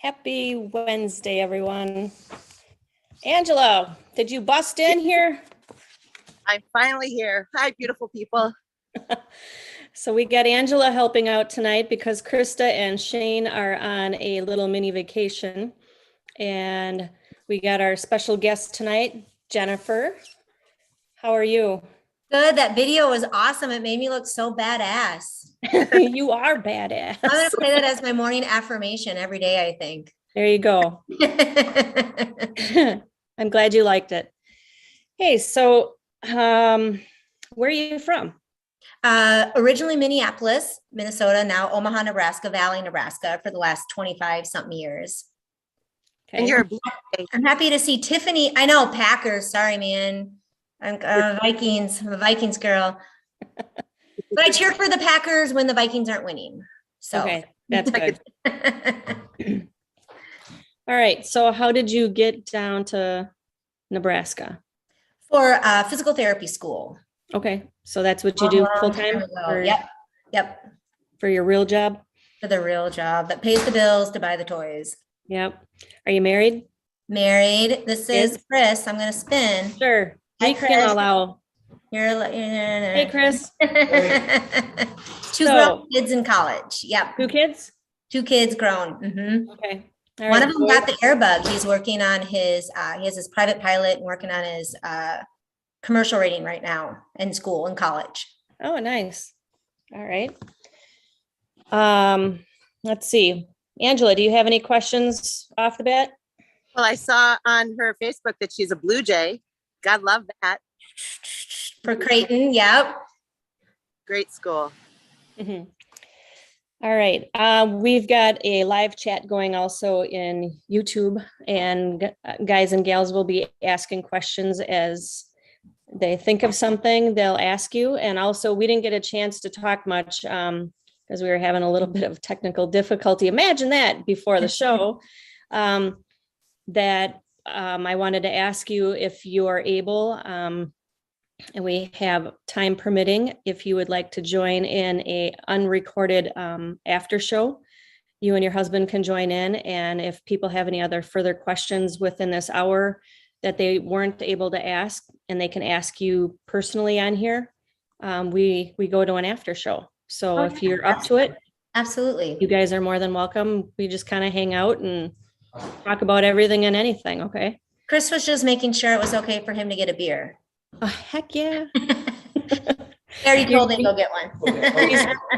Happy Wednesday, everyone. Angela, did you bust in here? I'm finally here. Hi, beautiful people. So we got Angela helping out tonight because Krista and Shane are on a little mini vacation. And we got our special guest tonight, Jennifer. How are you? Good. That video was awesome. It made me look so badass. You are badass. I'm going to play that as my morning affirmation every day, I think. There you go. I'm glad you liked it. Hey, so where are you from? Originally Minneapolis, Minnesota, now Omaha, Nebraska, Valley, Nebraska for the last 25 something years. Okay. And you're I'm happy to see Tiffany. I know, Packers. Sorry, man. I'm Vikings. I'm a Vikings girl. But I cheer for the Packers when the Vikings aren't winning. So okay, that's good. All right. So how did you get down to Nebraska? For physical therapy school. Okay. So that's what you do full time? Yep. For your real job? For the real job that pays the bills to buy the toys. Yep. Are you married? Married. This is Chris. I'm going to spin. Sure. We can allow. Hey, Chris. Two grown kids in college. Yep. 2 kids? 2 kids grown. Mm-hmm. Okay. One of them got the airbug. He's working on his, he has his private pilot and working on his commercial rating right now in school, in college. Oh, nice. All right. Let's see. Angela, do you have any questions off the bat? Well, I saw on her Facebook that she's a Blue Jay. God love that. For Creighton, yep. Great school. Mm-hmm. All right. We've got a live chat going also in YouTube, and guys and gals will be asking questions as they think of something, they'll ask you. And also, we didn't get a chance to talk much because we were having a little bit of technical difficulty. Imagine that before the show. I wanted to ask you if you are able, and we have time permitting, if you would like to join in a unrecorded after show. You and your husband can join in, and if people have any other further questions within this hour that they weren't able to ask, and they can ask you personally on here, we go to an after show. So if you're up to it, Absolutely. You guys are more than welcome. We just kind of hang out and talk about everything and anything. Okay. Chris was just making sure it was okay for him to get a beer. Oh, heck yeah. I already told him go get one.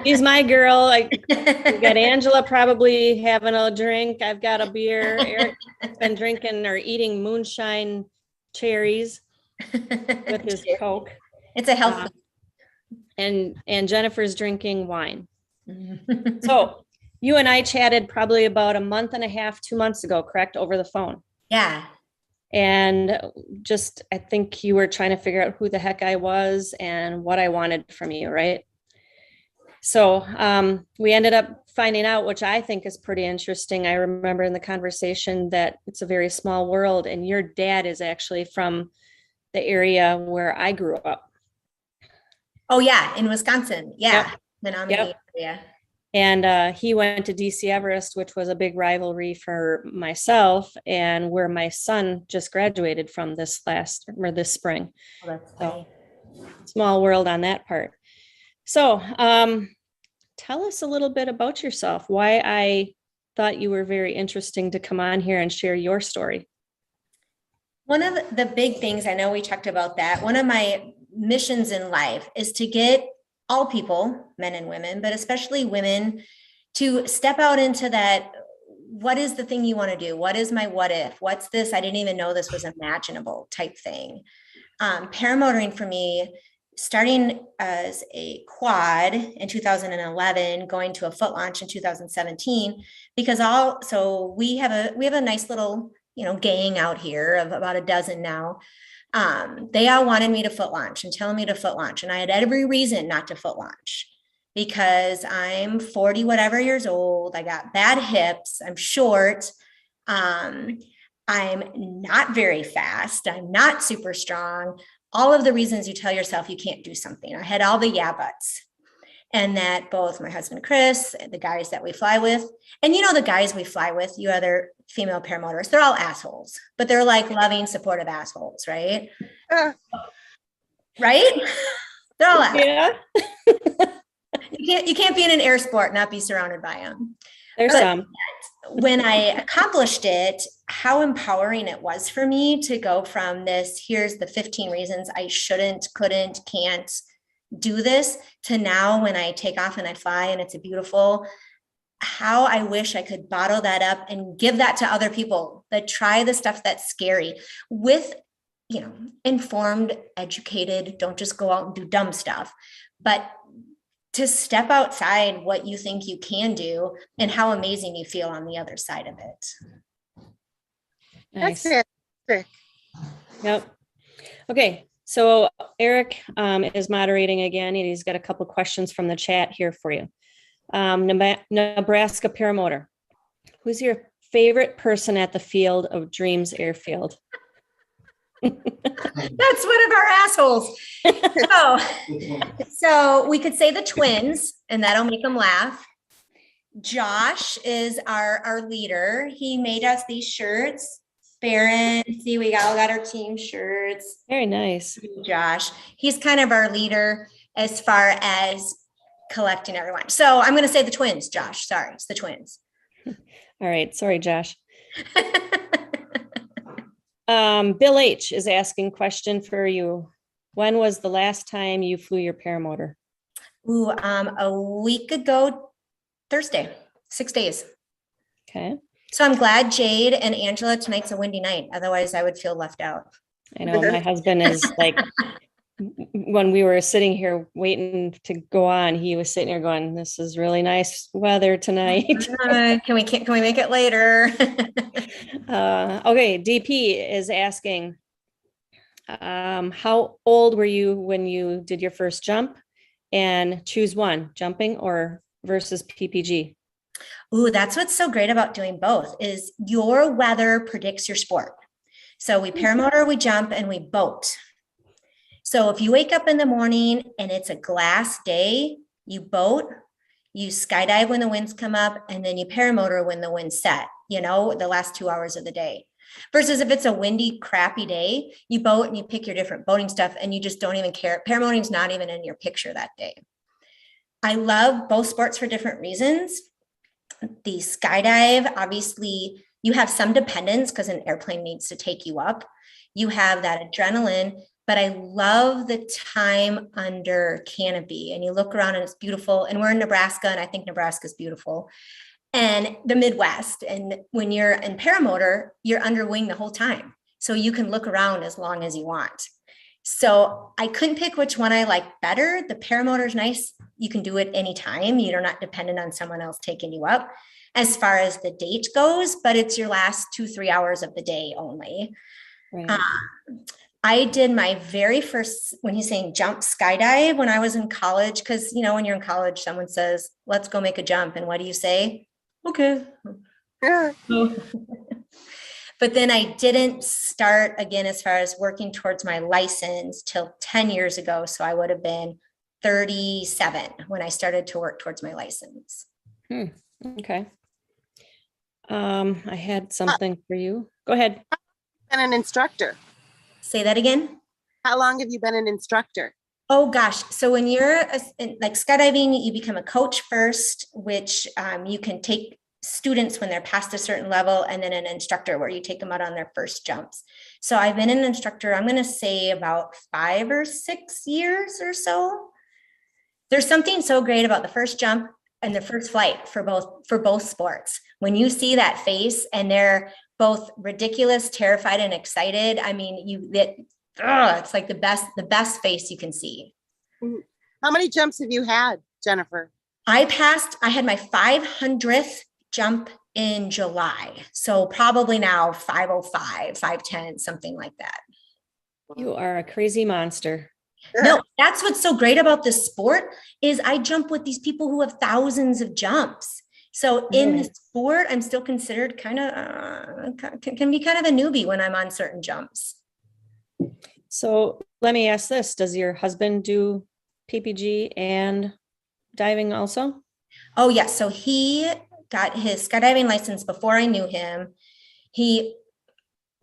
He's my girl. We got Angela probably having a drink. I've got a beer. Eric's been drinking or eating moonshine cherries with his Coke. It's a health And Jennifer's drinking wine. So you and I chatted probably about a month and a half, 2 months ago, correct? Over the phone. Yeah. And just, I think you were trying to figure out who the heck I was and what I wanted from you, right? So we ended up finding out, which I think is pretty interesting. I remember in the conversation that it's a very small world, and your dad is actually from the area where I grew up. Oh yeah, in Wisconsin. Yeah. Yep. The Nominee area. And he went to DC Everest, which was a big rivalry for myself, and where my son just graduated from this spring. Oh, that's funny. Small world on that part. So tell us a little bit about yourself, why I thought you were very interesting to come on here and share your story. One of the big things, I know we talked about that, one of my missions in life is to get all people, men and women, but especially women, to step out into that. What is the thing you want to do? What is my what if? What's this? I didn't even know this was imaginable type thing. Paramotoring for me, starting as a quad in 2011, going to a foot launch in 2017, because we have a nice little, gang out here of about a dozen now. They all wanted me to foot launch and telling me to foot launch. And I had every reason not to foot launch because I'm 40 whatever years old. I got bad hips. I'm short. I'm not very fast. I'm not super strong. All of the reasons you tell yourself you can't do something. I had all the yeah buts. And that both my husband, Chris, the guys that we fly with, and the guys we fly with, you other female paramotors, they're all assholes, but they're like loving, supportive assholes, right? Right? They're all assholes. Yeah. You can't be in an air sport and not be surrounded by them. There's some. When I accomplished it, how empowering it was for me to go from this, here's the 15 reasons I shouldn't, couldn't, can't do this, to now when I take off and I fly and it's a beautiful, how I wish I could bottle that up and give that to other people that try the stuff that's scary with, informed, educated, don't just go out and do dumb stuff, but to step outside what you think you can do and how amazing you feel on the other side of it. Nice. That's fantastic. Yep. Okay. So Eric is moderating again, and he's got a couple questions from the chat here for you. Nebraska paramotor. Who's your favorite person at the Field of Dreams Airfield? That's one of our assholes. So we could say the twins, and that'll make them laugh. Josh is our leader. He made us these shirts. Beran, see, we all got our team shirts. Very nice. Josh, he's kind of our leader as far as collecting everyone. So I'm going to say the twins, Josh. Sorry, it's the twins. All right. Sorry, Josh. Bill H is asking question for you. When was the last time you flew your paramotor? Ooh, a week ago, Thursday, 6 days. Okay. So I'm glad Jade and Angela, tonight's a windy night. Otherwise I would feel left out. I know my husband is like, when we were sitting here waiting to go on, he was sitting here going, this is really nice weather tonight. Can we make it later? Okay. DP is asking, how old were you when you did your first jump? And choose one, jumping or versus PPG. Ooh, that's what's so great about doing both is your weather predicts your sport. So we paramotor, we jump, and we boat. So if you wake up in the morning and it's a glass day, you boat, you skydive when the winds come up, and then you paramotor when the winds set, the last 2 hours of the day. Versus if it's a windy, crappy day, you boat and you pick your different boating stuff and you just don't even care. Paramotoring's not even in your picture that day. I love both sports for different reasons. The skydive, obviously, you have some dependence because an airplane needs to take you up. You have that adrenaline, but I love the time under canopy, and you look around and it's beautiful. And we're in Nebraska, and I think Nebraska is beautiful, and the Midwest. And when you're in paramotor, you're under wing the whole time. So you can look around as long as you want. So I couldn't pick which one I like better. The paramotor is nice. You can do it anytime. You're not dependent on someone else taking you up as far as the date goes, but it's your last 2-3 hours of the day only. Right. I did my very first, when he's saying jump, skydive, when I was in college, because, you know, when you're in college, someone says, let's go make a jump. And what do you say? Okay. Yeah. But then I didn't start again as far as working towards my license till 10 years ago. So I would have been 37 when I started to work towards my license. Okay. I had something for you. Go ahead. And an instructor. Say that again. How long have you been an instructor? Oh gosh. So when you're like skydiving, you become a coach first, which you can take students when they're past a certain level, and then an instructor where you take them out on their first jumps. So I've been an instructor, I'm going to say about 5 or 6 years or so. There's something so great about the first jump and the first flight for both sports. When you see that face and they're both ridiculous, terrified, and excited, I mean, it's like the best face you can see. How many jumps have you had, Jennifer? I had my 500th jump in July. So probably now 505, 510, something like that. You are a crazy monster. No, that's what's so great about this sport is I jump with these people who have thousands of jumps. So in the sport, I'm still considered can be kind of a newbie when I'm on certain jumps. So let me ask this. Does your husband do PPG and diving also? Oh, yeah. So he got his skydiving license before I knew him. He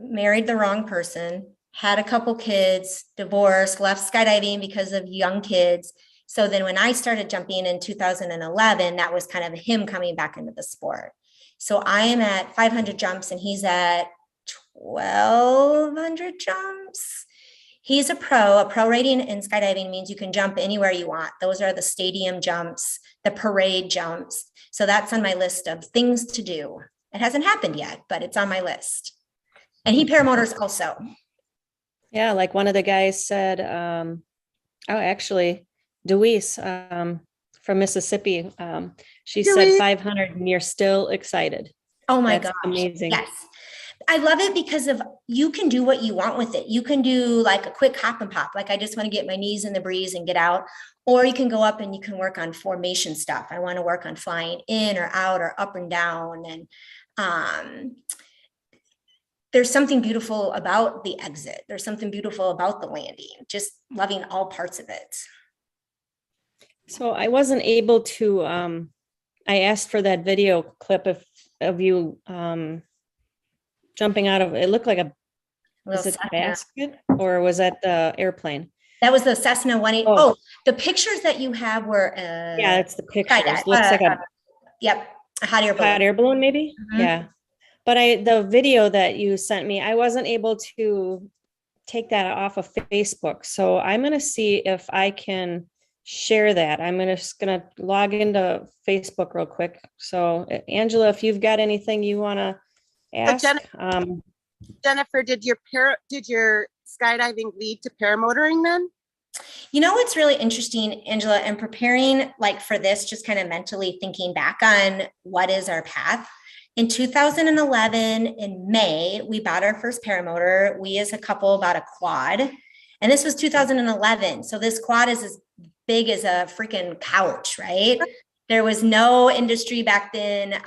married the wrong person, had a couple kids, divorced, left skydiving because of young kids. So then when I started jumping in 2011, that was kind of him coming back into the sport. So I am at 500 jumps and he's at 1,200 jumps. He's a pro. A pro rating in skydiving means you can jump anywhere you want. Those are the stadium jumps, the parade jumps. So that's on my list of things to do. It hasn't happened yet, but it's on my list. And he paramotors also. Yeah, like one of the guys said, actually, Deweese from Mississippi, she said 500 and you're still excited. Oh my That's gosh. amazing. Yes. I love it because you can do what you want with it. You can do like a quick hop and pop. Like I just want to get my knees in the breeze and get out. Or you can go up and you can work on formation stuff. I want to work on flying in or out or up and down. And there's something beautiful about the exit. There's something beautiful about the landing. Just loving all parts of it. So I wasn't able to, I asked for that video clip of you jumping out of, it looked like was it a basket or was that the airplane? That was the Cessna 180. Oh, the pictures that you have were yeah, it's the pictures. Looks like a hot air balloon maybe. Mm-hmm. Yeah. But the video that you sent me, I wasn't able to take that off of Facebook. So I'm going to see if I can share that. I'm just going to log into Facebook real quick. So Angela, if you've got anything you want to ask. Jennifer, did your skydiving lead to paramotoring then? You know what's really interesting, Angela, and preparing like for this, just kind of mentally thinking back on what is our path. In 2011, in May, we bought our first paramotor. We as a couple bought a quad, and this was 2011. So this quad is as big as a freaking couch, right? There was no industry back then.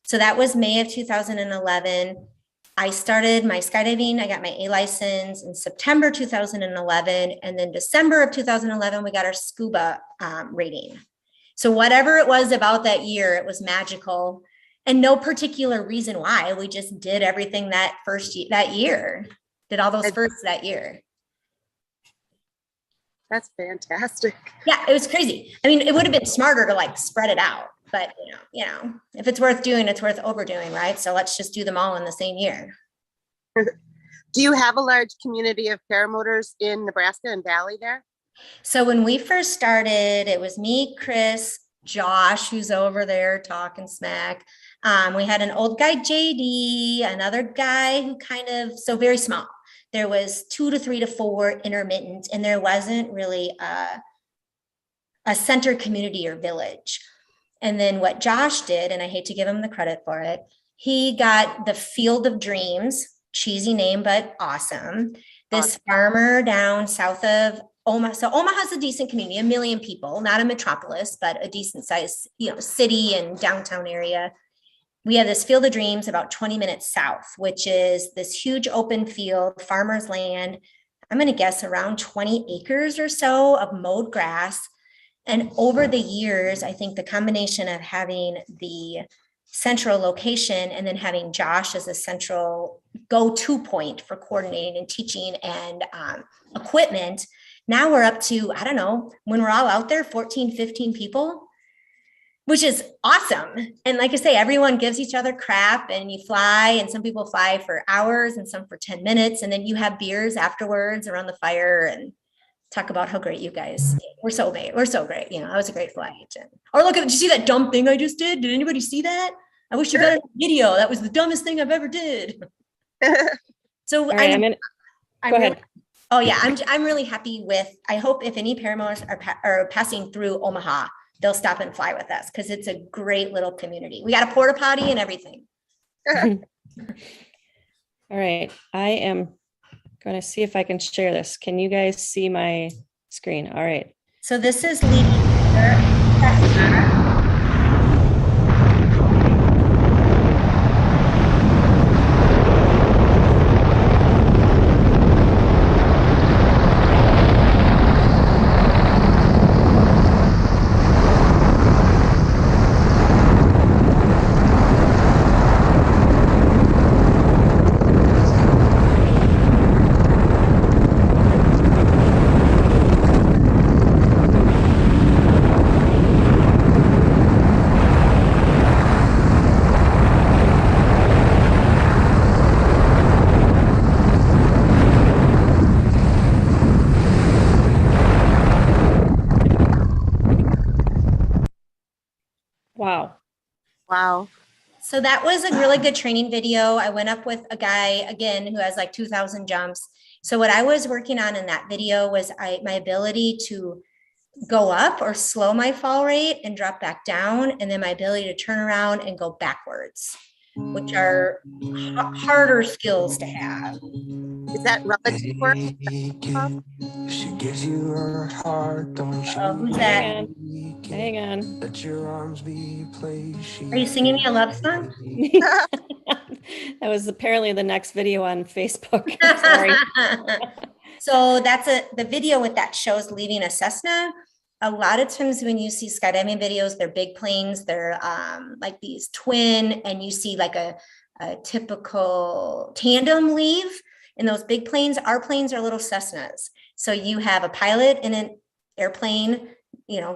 So that was May of 2011. I started my skydiving. I got my A license in September 2011. And then December of 2011, we got our scuba rating. So whatever it was about that year, it was magical. And no particular reason why. We just did everything that year. Did all those firsts that year. That's fantastic. Yeah, it was crazy. I mean, it would have been smarter to like spread it out, but if it's worth doing, it's worth overdoing, right? So let's just do them all in the same year. Do you have a large community of paramotors in Nebraska and Valley there? So when we first started, it was me, Chris, Josh, who's over there talking smack. We had an old guy, JD, another guy who so very small. There was 2 to 3 to 4 intermittent, and there wasn't really a center community or village. And then what Josh did, and I hate to give him the credit for it, he got the Field of Dreams, cheesy name, but awesome. This farmer down south of Omaha. So Omaha's a decent community, 1 million people, not a metropolis, but a decent sized, city and downtown area. We have this Field of Dreams about 20 minutes south, which is this huge open field, farmer's land. I'm going to guess around 20 acres or so of mowed grass. And over the years, I think the combination of having the central location and then having Josh as a central go-to point for coordinating and teaching and equipment, now we're up to, I don't know, when we're all out there, 14, 15 people, which is awesome. And like I say, everyone gives each other crap and you fly, and some people fly for hours and some for 10 minutes. And then you have beers afterwards around the fire and talk about how great you guys were. So great. It was a great flight. Or look, did you see that dumb thing I just did? Did anybody see that? I wish you got a video. That was the dumbest thing I've ever did. So right, go ahead. Oh yeah, I'm really happy with, I hope if any paramotors are passing through Omaha, they'll stop and fly with us because it's a great little community. We got a porta potty and everything. All right, I am going to see if I can share this. Can you guys see my screen? All right. So this is leading. Wow. Wow. So that was a really good training video. I went up with a guy, again, who has like 2,000 jumps. So what I was working on in that video was my ability to go up or slow my fall rate and drop back down, and then my ability to turn around and go backwards, which are harder skills to have. Is that relative work? She gives you her heart, don't you? Oh, who's that? Hang on. Let your arms be placed. Are you singing me a love song? That was apparently the next video on Facebook. Sorry. So that's the video with that shows leaving a Cessna. A lot of times when you see skydiving videos, they're big planes. They're like these twin, and you see like a typical tandem leave. In those big planes, our planes are little Cessnas. So you have a pilot in an airplane,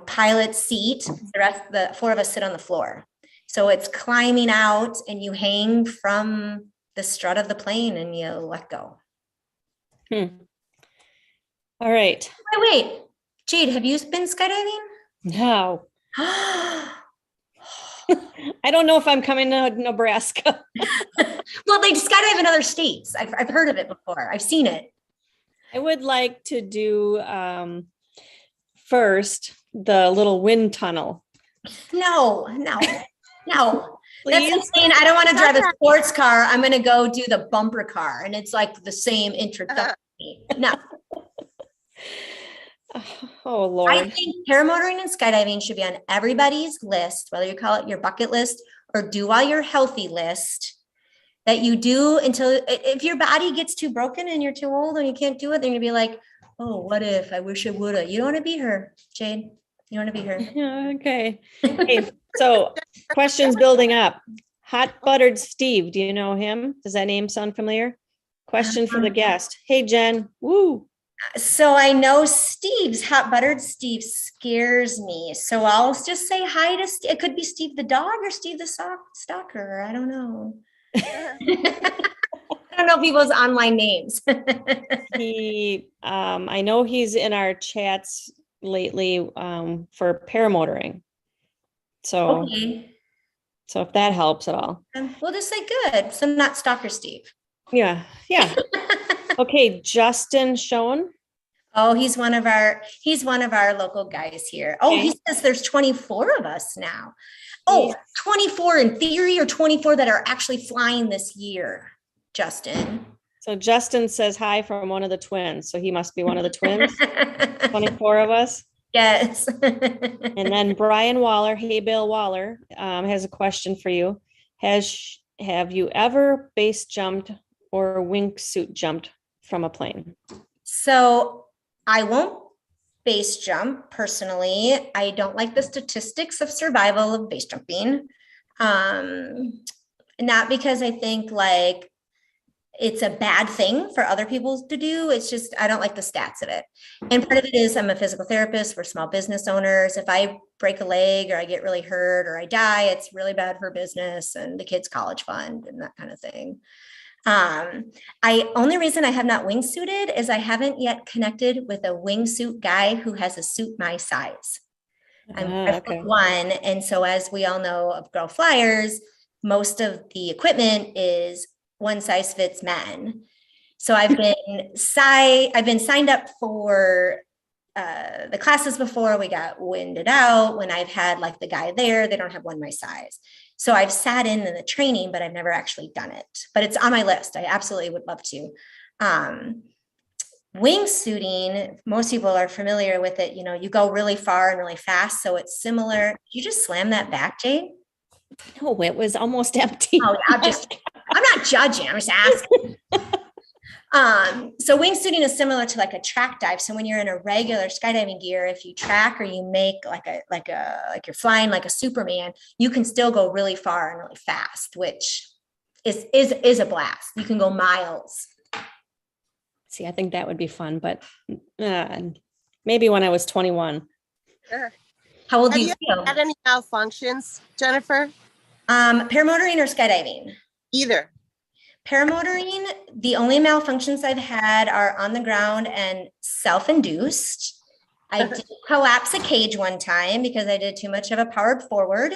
pilot seat. The 4 of us sit on the floor. So it's climbing out, and you hang from the strut of the plane and you let go. All right. Wait. Jade, have you been skydiving? No. I don't know if I'm coming to Nebraska. Well, they skydive in other states. I've heard of it before. I've seen it. I would like to do first the little wind tunnel. No. Please? That's insane. I don't want to drive a sports car. I'm going to go do the bumper car. And it's like the same introduction. No. Oh, Lord. I think paramotoring and skydiving should be on everybody's list, whether you call it your bucket list or do while you're healthy list, that you do until, if your body gets too broken and you're too old and you can't do it, then you'll be like, oh, what if I wish I would have. You don't want to be her, Jade. You want to be her. Okay. Hey, so questions building up. Hot Buttered Steve, do you know him? Does that name sound familiar? Question for the guest. Hey, Jen. Woo. So I know Steve's hot buttered Steve scares me. So I'll just say hi to Steve. It could be Steve the dog or Steve the stalker. I don't know. I don't know people's online names. I know he's in our chats lately for paramotoring. So, Okay. so if that helps at all. We'll just say good. So not stalker Steve. Yeah, yeah. Okay, Justin Schoen. Oh, he's one of our local guys here. Oh, Okay. he says there's 24 of us now. Oh, 24 in theory or 24 that are actually flying this year, Justin. So Justin says hi from one of the twins. So he must be one of the twins. 24 of us. Yes. And then Brian Waller, hey Bill Waller, has a question for you. Have you ever base jumped or wingsuit jumped from a plane? So I won't base jump personally. I don't like the statistics of survival of base jumping. Not because I think like it's a bad thing for other people to do. It's just, I don't like the stats of it. And part of it is I'm a physical therapist. We're small business owners. If I break a leg or I get really hurt or I die, it's really bad for business and the kids' college fund and that kind of thing. Only reason I have not wingsuited is I haven't yet connected with a wingsuit guy who has a suit my size. I'm 5'1", and so as we all know of Girl Flyers, most of the equipment is one size fits men. So I've been signed up for the classes before. We got winded out when I've had like the guy there, they don't have one my size. So I've sat in the training, but I've never actually done it, but it's on my list. I absolutely would love to. Wingsuiting, most people are familiar with it. You know, you go really far and really fast. So it's similar. You just slam that back, Jade? No, it was almost empty. Oh, I'm not judging. I'm just asking. So wingsuiting is similar to like a track dive. So when you're in a regular skydiving gear, if you track or you make like you're flying like a Superman, you can still go really far and really fast, which is a blast. You can go miles. See, I think that would be fun, but maybe when I was 21. How old do Have you you feel? had any malfunctions, Jennifer? Paramotoring or skydiving? Either. Paramotoring, the only malfunctions I've had are on the ground and self-induced. I did collapse a cage one time because I did too much of a powered forward.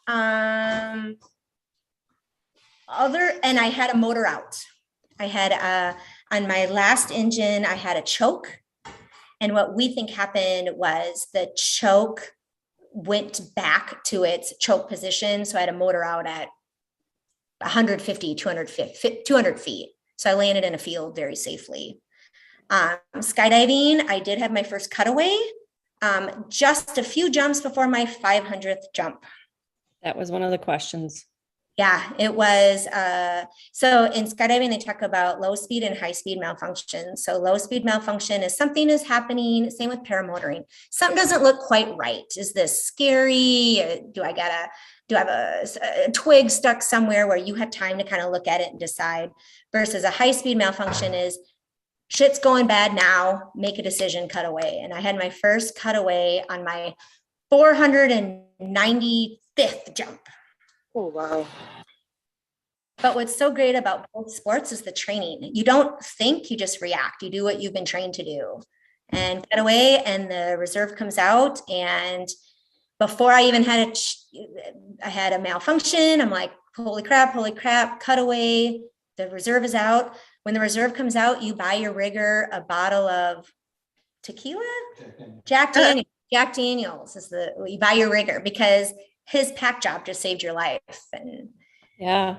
And I had a motor out. I had on my last engine, I had a choke. And what we think happened was the choke went back to its choke position. So I had a motor out at 150, 200 feet. So I landed in a field very safely. Skydiving, I did have my first cutaway, just a few jumps before my 500th jump. That was one of the questions. Yeah, it was. So in skydiving, they talk about low speed and high speed malfunction. So low speed malfunction is something is happening. Same with paramotoring. Something doesn't look quite right. Is this scary? Do I have a twig stuck somewhere where you have time to kind of look at it and decide? Versus a high speed malfunction is shit's going bad now. Make a decision, cut away. And I had my first cutaway on my 495th jump. Oh, wow. But what's so great about both sports is the training. You don't think, you just react. You do what you've been trained to do. And cut away, and the reserve comes out. And before I even had I had a malfunction. I'm like, holy crap, cut away. The reserve is out. When the reserve comes out, you buy your rigger a bottle of tequila? Jack Daniels is you buy your rigger because his pack job just saved your life. And Yeah.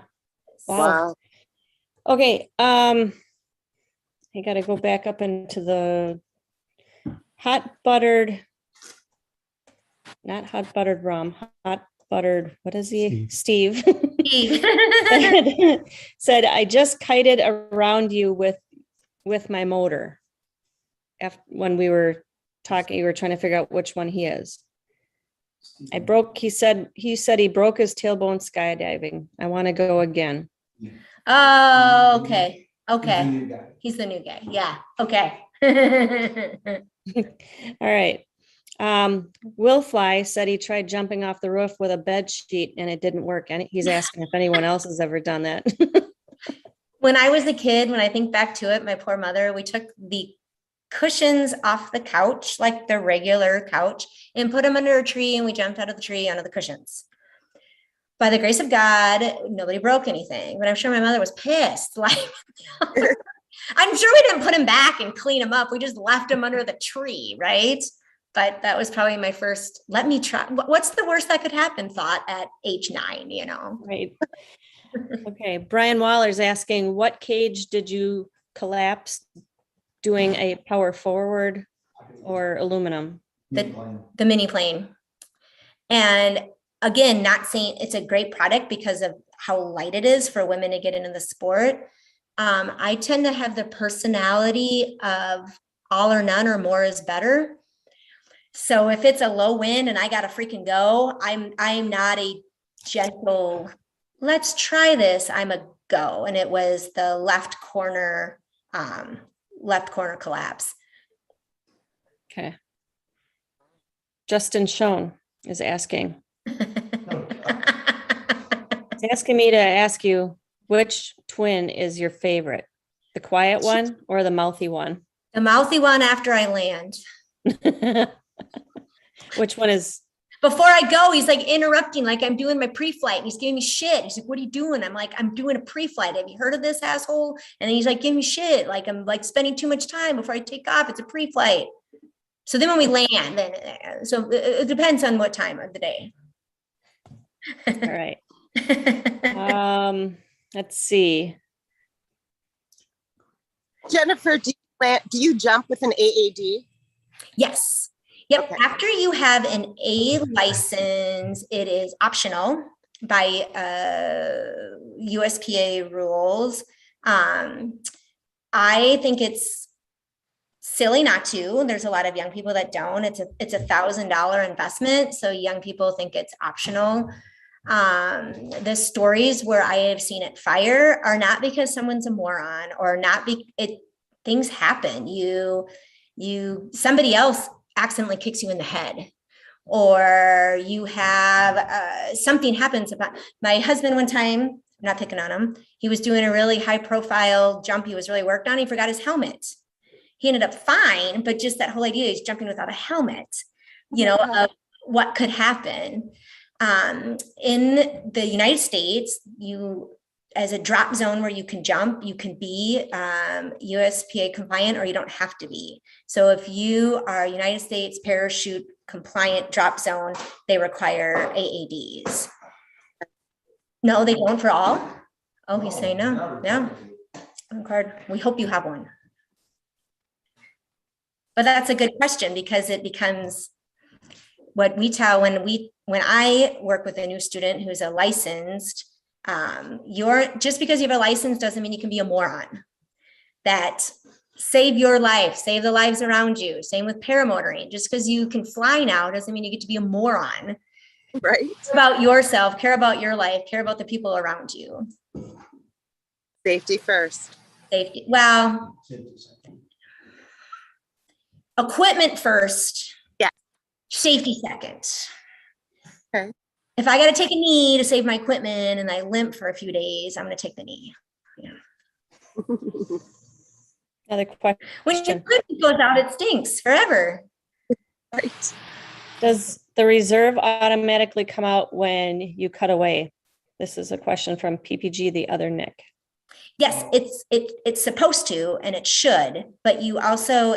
Wow. Okay. I got to go back up into the not hot buttered rum, hot buttered, what is he? Steve. Said, I just kited around you with my motor. When we were talking, we were trying to figure out which one he is. He said he broke his tailbone skydiving. I want to go again. Oh, okay. Okay. He's the new guy. Yeah. Okay. All right. Will Fly said he tried jumping off the roof with a bed sheet and it didn't work. And he's asking if anyone else has ever done that. When I was a kid, when I think back to it, my poor mother, we took the cushions off the couch, like the regular couch, and put them under a tree, and we jumped out of the tree onto the cushions. By the grace of God, nobody broke anything, but I'm sure my mother was pissed. Like, I'm sure we didn't put him back and clean him up. We just left him under the tree, right? But that was probably my first, let me try. What's the worst that could happen thought at age 9, you know? Right. Okay. Brian Waller's asking, what cage did you collapse doing a power forward or aluminum? The mini plane. And again, not saying it's a great product because of how light it is for women to get into the sport. I tend to have the personality of all or none or more is better. So if it's a low wind and I got to freaking go, I'm not a gentle, let's try this. I'm a go. And it was the left corner collapse. Okay. Justin Schoen is asking. He's asking me to ask you, which twin is your favorite? The quiet one or the mouthy one? The mouthy one after I land. Which one is? Before I go, he's like interrupting, like I'm doing my pre-flight. And he's giving me shit. He's like, what are you doing? I'm like, I'm doing a pre-flight. Have you heard of this, asshole? And then he's like, give me shit. Like I'm like spending too much time before I take off. It's a pre-flight. So then when we land, then so it depends on what time of the day. All right. Let's see. Jennifer, do you jump with an AAD? Yes. Yep. Okay. After you have an A license, it is optional by USPA rules. I think it's silly not to. There's a lot of young people that don't. It's a $1,000 investment, so young people think it's optional. The stories where I have seen it fire are not because someone's a moron or not things happen. Somebody else accidentally kicks you in the head, or you have something happens. About my husband one time, I'm not picking on him, he was doing a really high profile jump, he was really worked on, he forgot his helmet. He ended up fine, but just that whole idea, he's jumping without a helmet, of what could happen. In the United States, as a drop zone where you can jump, you can be USPA compliant, or you don't have to be. So if you are United States parachute compliant drop zone, they require AADs. No, they don't for all. Oh, he's saying no. No. Card. We hope you have one. But that's a good question, because it becomes what we tell when I work with a new student who's a licensed. Just because you have a license doesn't mean you can be a moron. That save your life, save the lives around you. Same with paramotoring. Just because you can fly now doesn't mean you get to be a moron. Right. Care about yourself, care about your life, care about the people around you. Safety first. Safety. Well, equipment first. Yeah. Safety second. Okay. If I got to take a knee to save my equipment and I limp for a few days, I'm going to take the knee. Yeah. Another question. When your equipment goes out, it stinks forever. Right. Does the reserve automatically come out when you cut away? This is a question from PPG, the other Nick. Yes, it's supposed to, and it should, but you also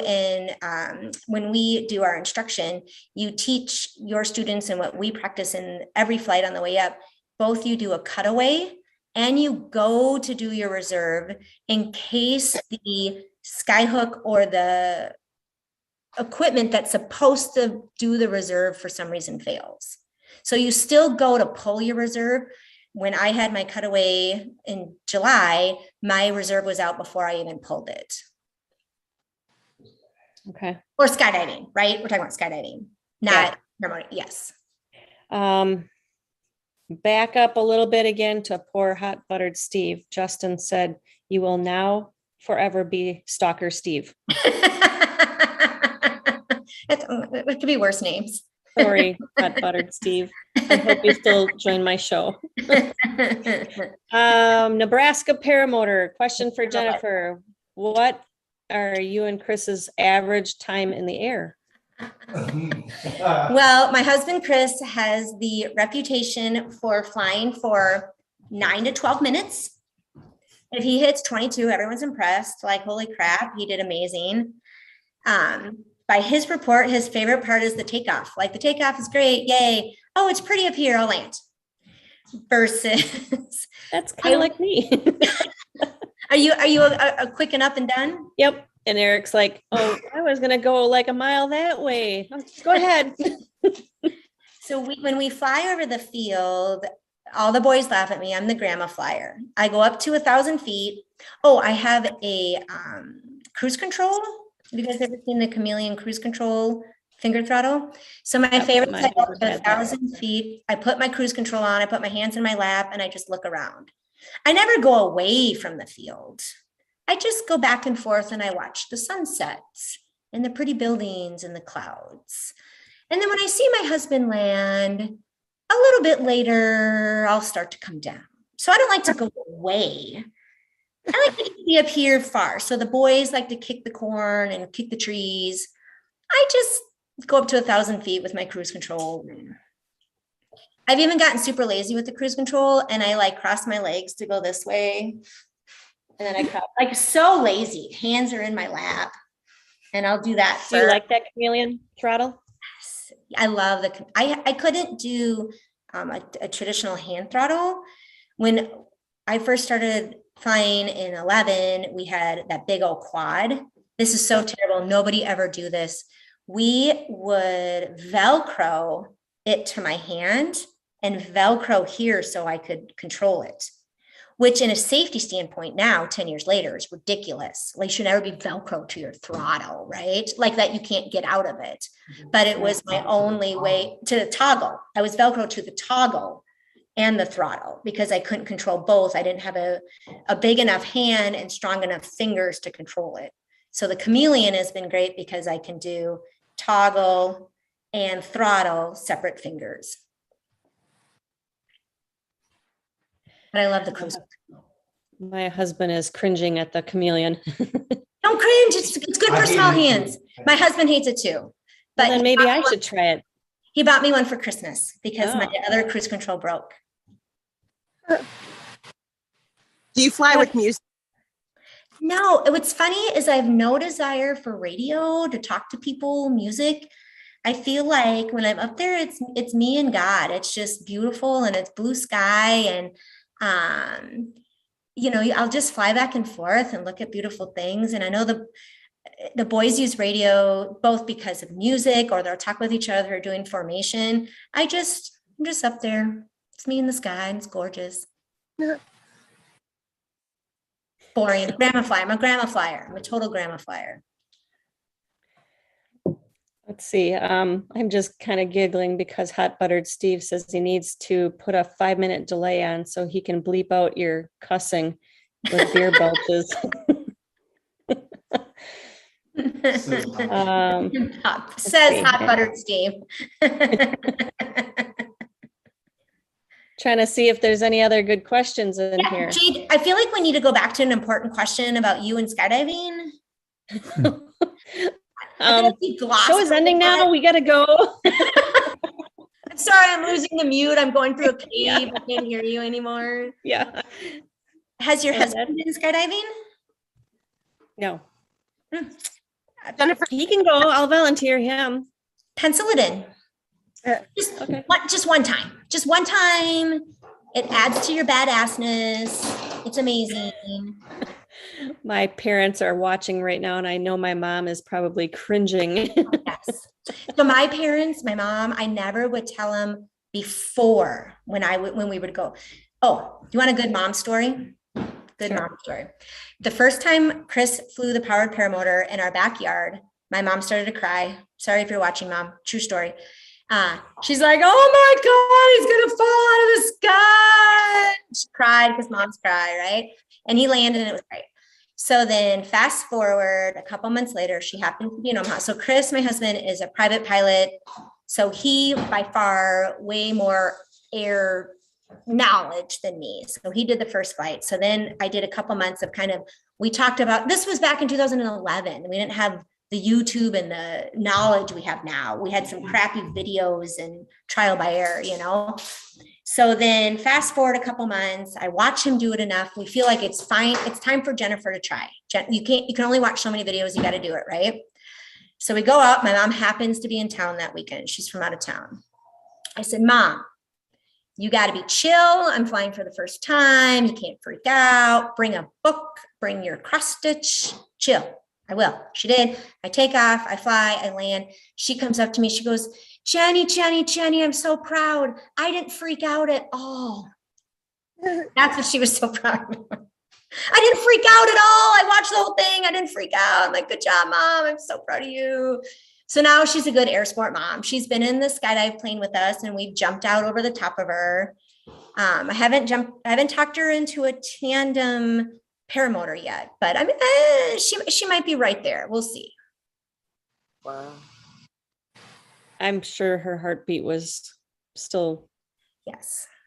when we do our instruction, you teach your students, and what we practice in every flight on the way up, both you do a cutaway and you go to do your reserve in case the skyhook or the equipment that's supposed to do the reserve for some reason fails. So you still go to pull your reserve. When I had my cutaway in July, my reserve was out before I even pulled it. Okay. Or skydiving, right? We're talking about skydiving, not paramotoring. Yes. Back up a little bit again to poor hot buttered Steve. Justin said, you will now forever be Stalker Steve. It could be worse names. Sorry, hot buttered Steve. I hope you still join my show. Nebraska paramotor. Question for Jennifer. What are you and Chris's average time in the air? Well, my husband, Chris, has the reputation for flying for 9 to 12 minutes. If he hits 22, everyone's impressed. Like, holy crap, he did amazing. By his report, his favorite part is the takeoff. Like, the takeoff is great. Yay. Oh, it's pretty up here. I'll land. Versus. That's kind of like me. Are you a quick and up and done? Yep. And Eric's like, oh, I was going to go like a mile that way. Go ahead. So when we fly over the field, all the boys laugh at me. I'm the grandma flyer. I go up to 1,000 feet. Oh, I have a cruise control. Have you guys ever seen the Chameleon cruise control finger throttle? So my favorite is I go up to 1,000 feet. I put my cruise control on. I put my hands in my lap and I just look around. I never go away from the field. I just go back and forth and I watch the sunsets and the pretty buildings and the clouds. And then when I see my husband land, a little bit later, I'll start to come down. So I don't like to go away. I like to be up here far. So the boys like to kick the corn and kick the trees. I just go up to 1,000 feet with my cruise control. I've even gotten super lazy with the cruise control and I like cross my legs to go this way. And then I like so lazy. Hands are in my lap and I'll do that. Do you like that Chameleon throttle? I love I couldn't do a traditional hand throttle. When I first started flying in 11, we had that big old quad. This is so terrible. Nobody ever do this. We would Velcro it to my hand and Velcro here so I could control it, which in a safety standpoint now, 10 years later, is ridiculous. Like, you should never be Velcro to your throttle, right? Like that you can't get out of it. But it was my only way to toggle. I was Velcro to the toggle and the throttle because I couldn't control both. I didn't have a big enough hand and strong enough fingers to control it. So the Chameleon has been great because I can do toggle and throttle separate fingers. But I love the cruise. My husband is cringing at the Chameleon. Don't cringe. It's good for small hands. My husband hates it too. But well, then maybe I should try it. He bought me one for Christmas because my other cruise control broke. Do you fly with music? No, what's funny is I have no desire for radio, to talk to people, music. I feel like when I'm up there, it's me and God. It's just beautiful and it's blue sky and I'll just fly back and forth and look at beautiful things. And I know the boys use radio both because of music or they'll talk with each other or doing formation. I'm just up there. It's me in the sky and it's gorgeous. Yeah. Boring. Grandma flyer. I'm a grandma flyer. I'm a total grandma flyer. Let's see. I'm just kind of giggling because Hot Buttered Steve says he needs to put a 5-minute delay on so he can bleep out your cussing with beer belches. Says Hot Buttered Steve. Trying to see if there's any other good questions in here. Jade, I feel like we need to go back to an important question about you and skydiving. Show is ending now. We gotta go. I'm sorry, I'm losing the mute. I'm going through a cave. Yeah. I can't hear you anymore. Yeah. Has your husband been skydiving? No. Jennifer, he can go. I'll volunteer him. Pencil it in. Just one time. Just one time. It adds to your badassness. It's amazing. My parents are watching right now, and I know my mom is probably cringing. Yes. So my parents, my mom, I never would tell them before when we would go, oh, do you want a good mom story? Good mom story. The first time Chris flew the powered paramotor in our backyard, my mom started to cry. Sorry if you're watching, Mom. True story. She's like, oh my God, he's gonna fall out of the sky. She cried because moms cry, right? And he landed and it was great. So then fast forward a couple months later, she happened to be in Omaha. So Chris, my husband, is a private pilot. So he by far way more air knowledge than me. So he did the first flight. So then I did a couple months of we talked about, this was back in 2011. We didn't have the YouTube and the knowledge we have now. We had some crappy videos and trial by error, So then fast forward a couple months, I watch him do it enough. We feel like it's fine. It's time for Jennifer to try. You can only watch so many videos. You got to do it, right? So we go up. My mom happens to be in town that weekend. She's from out of town. I said, Mom, you got to be chill. I'm flying for the first time. You can't freak out. Bring a book, bring your cross stitch, chill. I will. She did. I take off, I fly, I land. She comes up to me. She goes, Jenny, I'm so proud. I didn't freak out at all. That's what she was so proud of. I didn't freak out at all. I watched the whole thing. I didn't freak out. I'm like, good job, Mom. I'm so proud of you. So now she's a good air sport mom. She's been in the skydive plane with us and we've jumped out over the top of her. I haven't talked her into a tandem paramotor yet, but I mean, she might be right there. We'll see. Wow. I'm sure her heartbeat was still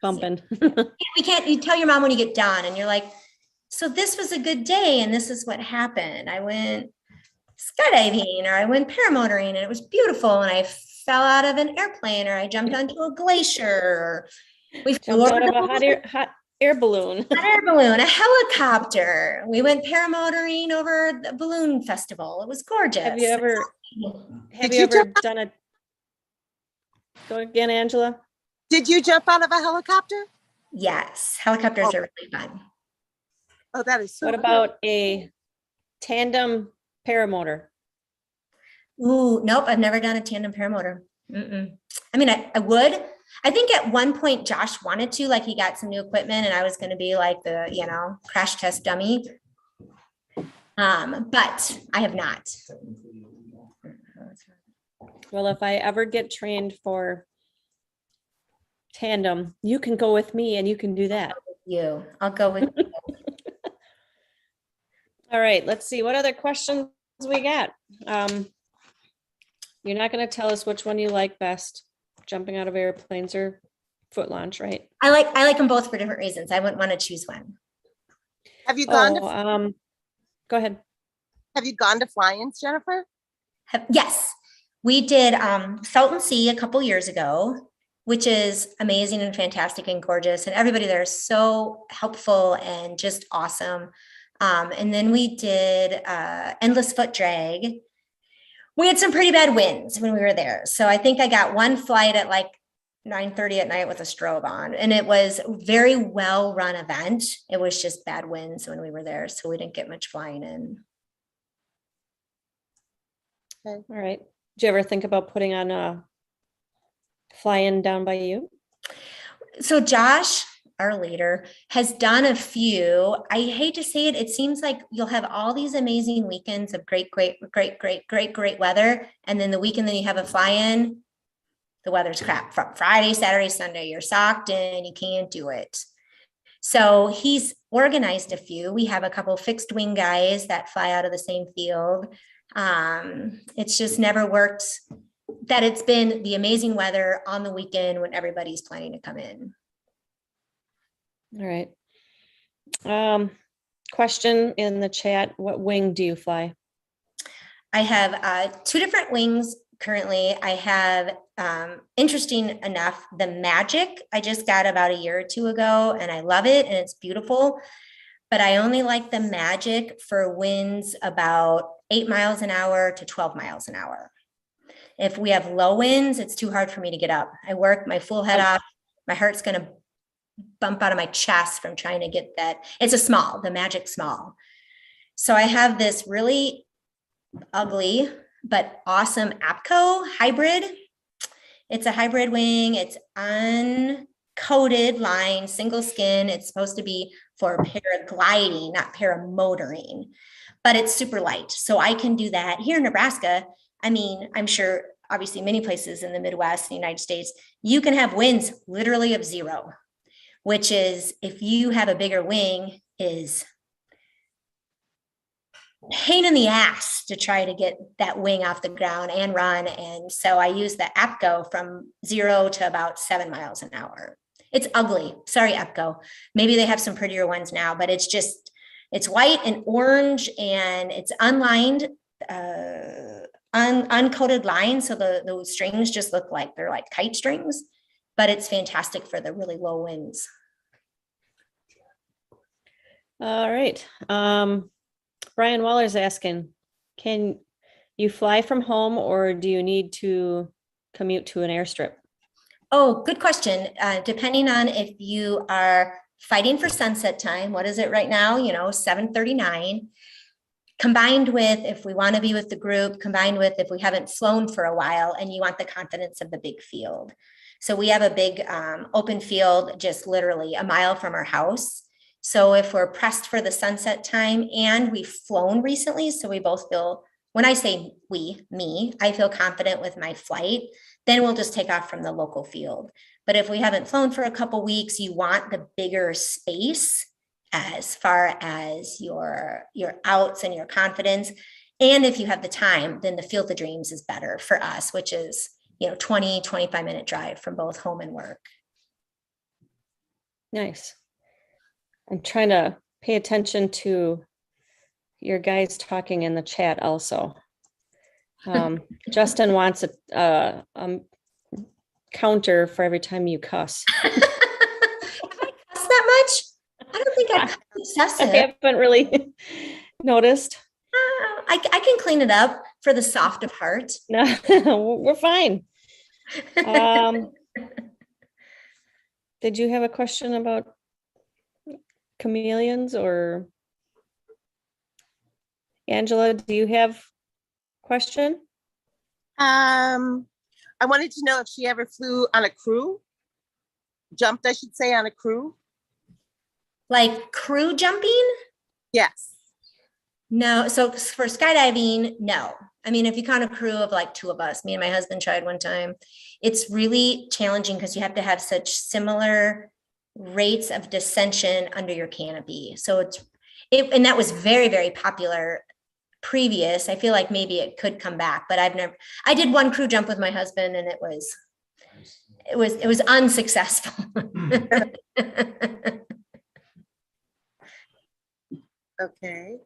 bumping. We can't, you tell your mom when you get done and you're like, so this was a good day and this is what happened. I went skydiving or I went paramotoring and it was beautiful and I fell out of an airplane or I jumped onto a glacier or we flew out of a hot air balloon. Hot air balloon, a helicopter. We went paramotoring over the balloon festival. It was gorgeous. Have you ever done a, go again, Angela? Did you jump out of a helicopter? Yes, helicopters are really fun. Oh, that is so What cool. about a tandem paramotor? Ooh, nope, I've never done a tandem paramotor. I mean, I would. I think at one point Josh wanted to, like he got some new equipment and I was going to be like the, crash test dummy. But I have not. Well, if I ever get trained for tandem, you can go with me and you can do that. I'll go with you. All right, let's see what other questions we got. You're not going to tell us which one you like best, jumping out of airplanes or foot launch, right? I like them both for different reasons. I wouldn't want to choose one. Have you gone go ahead. Have you gone to fly-ins, Jennifer? Yes, we did Salton Sea a couple years ago, which is amazing and fantastic and gorgeous. And everybody there is so helpful and just awesome. And then we did Endless Foot Drag. We had some pretty bad winds when we were there. So I think I got one flight at like 9:30 at night with a strobe on, and it was a very well run event. It was just bad winds when we were there. So we didn't get much flying in. Okay. All right. Did you ever think about putting on a fly-in down by you? So Josh, our leader, has done a few. I hate to say it. It seems like you'll have all these amazing weekends of great weather. And then the weekend that you have a fly-in, the weather's crap. From Friday, Saturday, Sunday, you're socked in, you can't do it. So he's organized a few. We have a couple fixed wing guys that fly out of the same field. It's just never worked that it's been the amazing weather on the weekend when everybody's planning to come in. All right. Question in the chat, what wing do you fly? I have two different wings currently. I have, interesting enough, the Magic I just got about a year or two ago, and I love it and it's beautiful, but I only like the Magic for winds about 8 miles an hour to 12 miles an hour. If we have low winds, it's too hard for me to get up. I work my full head off. My heart's going to bump out of my chest from trying to get that. It's the Magic small. So I have this really ugly but awesome APCO hybrid. It's a hybrid wing. It's uncoated line, single skin. It's supposed to be for paragliding, not paramotoring, but it's super light. So I can do that here in Nebraska. I mean, I'm sure obviously many places in the Midwest, the United States, you can have winds literally of 0, which is, if you have a bigger wing, is pain in the ass to try to get that wing off the ground and run. And so I use the APCO from 0 to about 7 miles an hour. It's ugly. Sorry, APCO. Maybe they have some prettier ones now, but it's white and orange and it's unlined, uncoated lines. So the strings just look like they're like kite strings, but it's fantastic for the really low winds. All right. Brian Waller's asking, can you fly from home or do you need to commute to an airstrip? Oh, good question. Depending on if you are fighting for sunset time, what is it right now? 7:39. Combined with if we want to be with the group, combined with if we haven't flown for a while and you want the confidence of the big field. So we have a big open field just literally a mile from our house. So if we're pressed for the sunset time and we've flown recently, so we both feel, when I say me, I feel confident with my flight, then we'll just take off from the local field. But if we haven't flown for a couple weeks, you want the bigger space as far as your outs and your confidence. And if you have the time, then the Field of Dreams is better for us, which is, 25-minute drive from both home and work. Nice. I'm trying to pay attention to your guys talking in the chat also. Justin wants a counter for every time you cuss. Have I cussed that much? I don't think I cussed I excessive. haven't really noticed. I can clean it up for the soft of heart. No, we're fine. Did you have a question about chameleons or Angela, do you have a question? I wanted to know if she ever flew on a crew, jumped, I should say, on a crew. Like crew jumping? Yes. No. So for skydiving, no. I mean, if you count a crew of like 2 of us, me and my husband tried one time, it's really challenging because you have to have such similar rates of descension under your canopy. So and that was very, very popular previous. I feel like maybe it could come back, but I did one crew jump with my husband and it was unsuccessful. Okay.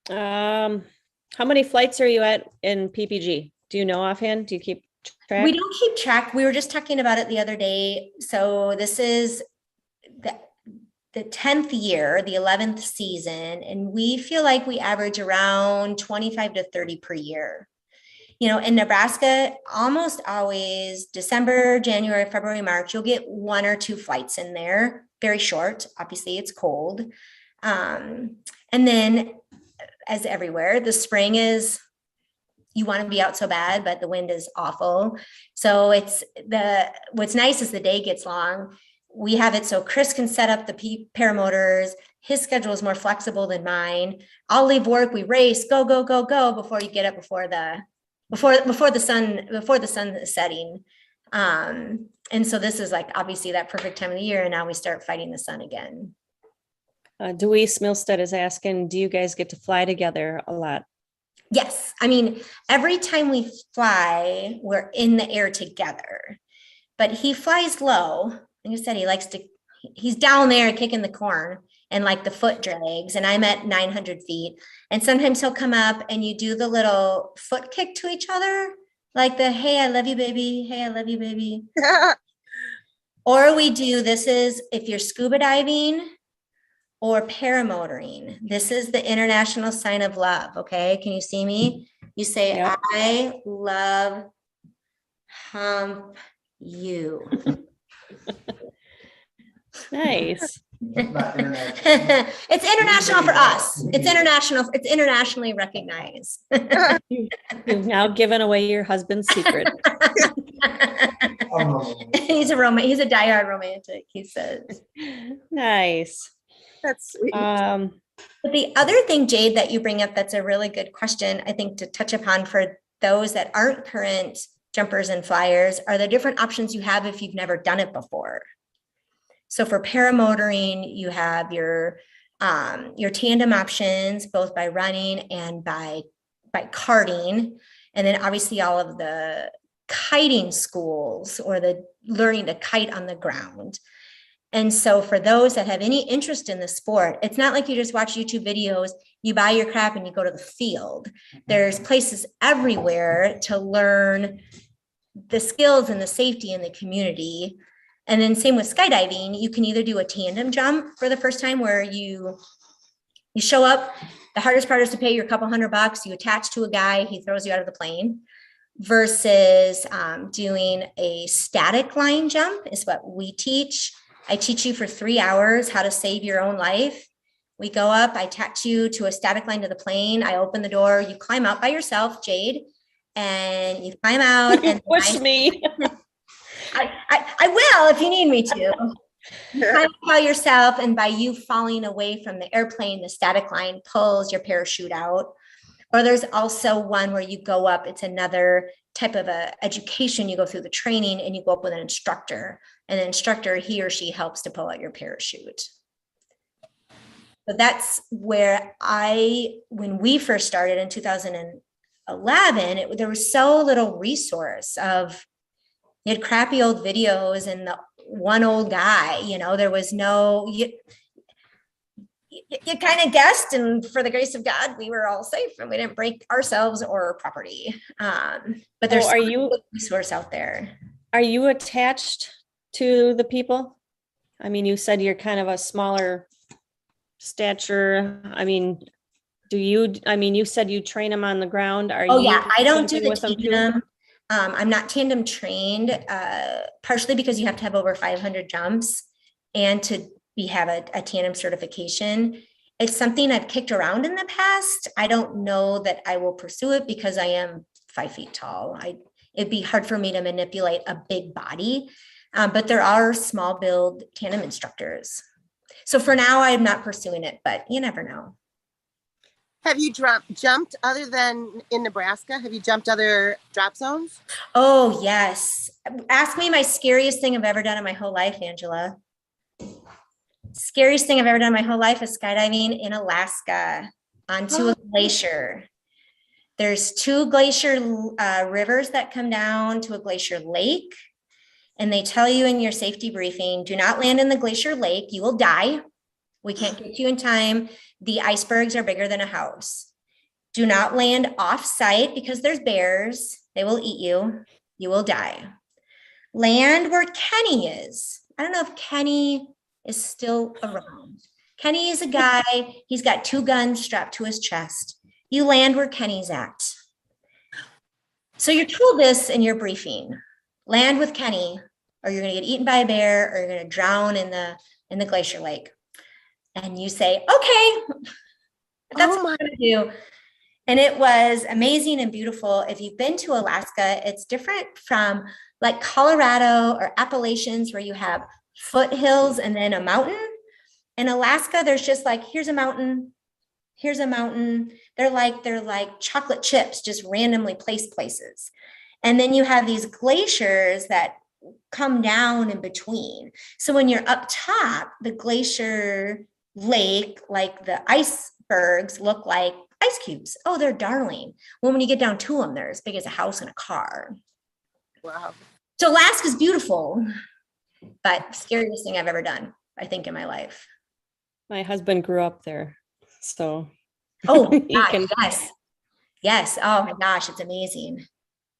How many flights are you at in PPG? Do you know offhand? Do you keep track? We don't keep track. We were just talking about it the other day. So this is the 10th year, the 11th season, and we feel like we average around 25 to 30 per year. In Nebraska, almost always December, January, February, March, you'll get 1 or 2 flights in there, very short. Obviously, it's cold. And then, as everywhere, the spring is, you want to be out so bad, but the wind is awful. So what's nice is the day gets long. We have it so Chris can set up the paramotors. His schedule is more flexible than mine. I'll leave work. We race, go, go, go, go before you get up before the sun is setting. And so this is like obviously that perfect time of the year. And now we start fighting the sun again. Deweese Milstead is asking, do you guys get to fly together a lot? Yes. I mean, every time we fly, we're in the air together, but he flies low. Like I said, he's down there kicking the corn and like the foot drags, and I'm at 900 feet. And sometimes he'll come up and you do the little foot kick to each other, like the, hey, I love you, baby. Hey, I love you, baby. Or we do, this is if you're scuba diving or paramotoring. This is the international sign of love. Okay. Can you see me? You say, yep. I love you. Nice. It's international for us. It's international. It's internationally recognized. You've now given away your husband's secret. He's a diehard romantic, he says. Nice. That's sweet. But the other thing, Jade, that you bring up, that's a really good question, I think, to touch upon for those that aren't current jumpers and flyers, are the different options you have if you've never done it before. So for paramotoring, you have your your tandem options, both by running and by karting. And then obviously all of the kiting schools or the learning to kite on the ground. And so for those that have any interest in the sport, it's not like you just watch YouTube videos, you buy your crap and you go to the field. There's places everywhere to learn the skills and the safety in the community. And then same with skydiving, you can either do a tandem jump for the first time where you show up. The hardest part is to pay your couple $100. You attach to a guy, he throws you out of the plane, versus doing a static line jump is what we teach. I teach you for 3 hours how to save your own life. We go up, I attach you to a static line to the plane. I open the door, you climb out by yourself, Jade, and you climb out. You and push me. I will if you need me to. Climb out by yourself, and by you falling away from the airplane, the static line pulls your parachute out. Or there's also one where you go up, it's another type of a education. You go through the training and you go up with an instructor, and the instructor, he or she helps to pull out your parachute. So that's where when we first started in 2011, there was so little resource of, you had crappy old videos and the one old guy, there was no, you kind of guessed, and for the grace of God, we were all safe and we didn't break ourselves or property. But there's a resource out there. Are you attached to the people? I mean, you said you're kind of a smaller stature. I mean, you said you train them on the ground. I don't do the tandem. I'm not tandem trained, partially because you have to have over 500 jumps and to have a tandem certification. It's something I've kicked around in the past. I don't know that I will pursue it because I am 5 feet tall. It'd be hard for me to manipulate a big body, but there are small build tandem instructors. So for now, I'm not pursuing it, but you never know. Have you jumped other than in Nebraska? Have you jumped other drop zones? Oh, yes. Ask me my scariest thing I've ever done in my whole life, Angela. Scariest thing I've ever done in my whole life is skydiving in Alaska onto a glacier. There's 2 glacier rivers that come down to a glacier lake. And they tell you in your safety briefing, do not land in the glacier lake. You will die. We can't get you in time. The icebergs are bigger than a house. Do not land off site because there's bears. They will eat you. You will die. Land where Kenny is. I don't know if Kenny is still around. Kenny is a guy. He's got 2 guns strapped to his chest. You land where Kenny's at. So you're told this in your briefing. Land with Kenny, or you're going to get eaten by a bear, or you're going to drown in the glacier lake. And you say, okay, that's what I'm going to do. And it was amazing and beautiful. If you've been to Alaska, it's different from like Colorado or Appalachians where you have foothills and then a mountain. In Alaska, there's just like, here's a mountain. Here's a mountain. They're like chocolate chips, just randomly placed places. And then you have these glaciers that come down in between. So when you're up top, the glacier lake, like the icebergs look like ice cubes. Oh, they're darling. Well, when you get down to them, they're as big as a house and a car. Wow. So Alaska's beautiful, but scariest thing I've ever done, I think, in my life. My husband grew up there, so. Oh, yes. Yes. Oh my gosh, it's amazing.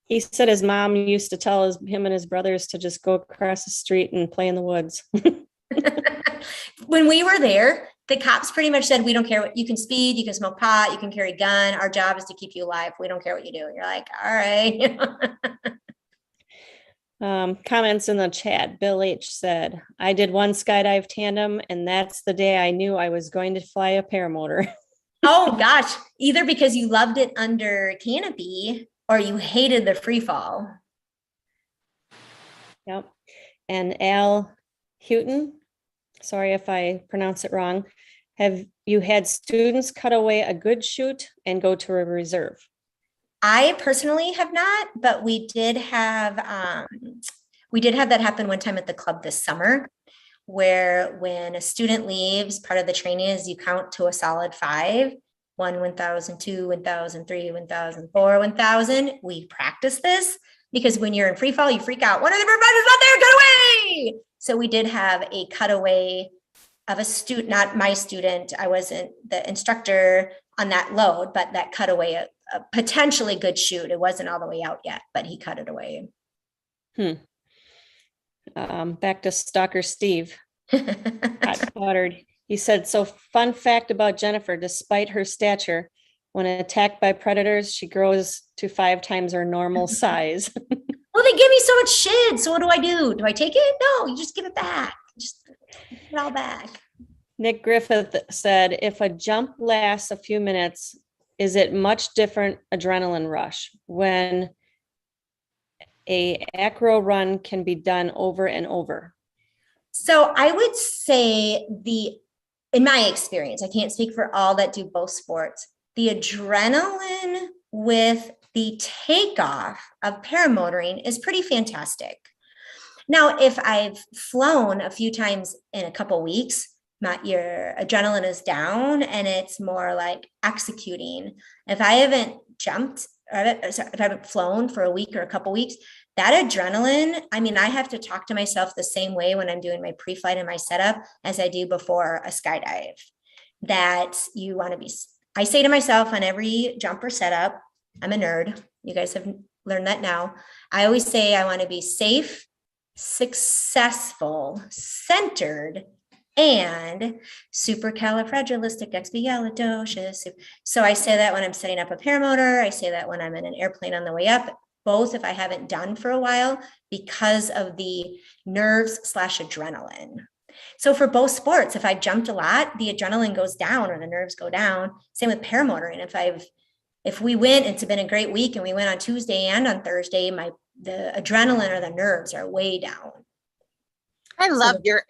He said his mom used to tell him and his brothers to just go across the street and play in the woods. When we were there, the cops pretty much said, we don't care what you can speed, you can smoke pot, you can carry a gun. Our job is to keep you alive. We don't care what you do. And you're like, all right. Comments in the chat. Bill H said, I did one skydive tandem, and that's the day I knew I was going to fly a paramotor. Oh gosh, either because you loved it under canopy or you hated the free fall. Yep. And Al Houghton, sorry if I pronounce it wrong. Have you had students cut away a good chute and go to a reserve? I personally have not, but we did have that happen one time at the club this summer. where when a student leaves, part of the training is you count to a solid 5, 1, 1,000, 2, 1,000, 3, 1,000, 4, 1,000. We practice this because when you're in free fall, you freak out. One of the providers not there, cut away. So we did have a cutaway of a student, not my student. I wasn't the instructor on that load, but that cutaway, a potentially good shoot. It wasn't all the way out yet, but he cut it away. Back to Stalker Steve. Hot buttered. He said, so fun fact about Jennifer, despite her stature, when attacked by predators, she grows to 5 times her normal size. Well, they give me so much shit. So what do I do? Do I take it? No, you just give it back. Just give it all back. Nick Griffith said, if a jump lasts a few minutes, is it much different adrenaline rush when a acro run can be done over and over? So I would say in my experience, I can't speak for all that do both sports, the adrenaline with the takeoff of paramotoring is pretty fantastic. Now, if I've flown a few times in a couple weeks, your adrenaline is down and it's more like executing. If I haven't jumped, or if I haven't flown for a week or a couple weeks, that adrenaline, I mean, I have to talk to myself the same way when I'm doing my pre-flight and my setup as I do before a skydive. That you want to be, I say to myself on every jump or setup, I'm a nerd. You guys have learned that now. I always say I want to be safe, successful, centered, and supercalifragilisticexpialidocious. So I say that when I'm setting up a paramotor. I say that when I'm in an airplane on the way up, both if I haven't done for a while because of the nerves/adrenaline. So for both sports, if I've jumped a lot, the adrenaline goes down or the nerves go down. Same with paramotoring. If we went, it's been a great week and we went on Tuesday and on Thursday, the adrenaline or the nerves are way down. I love your.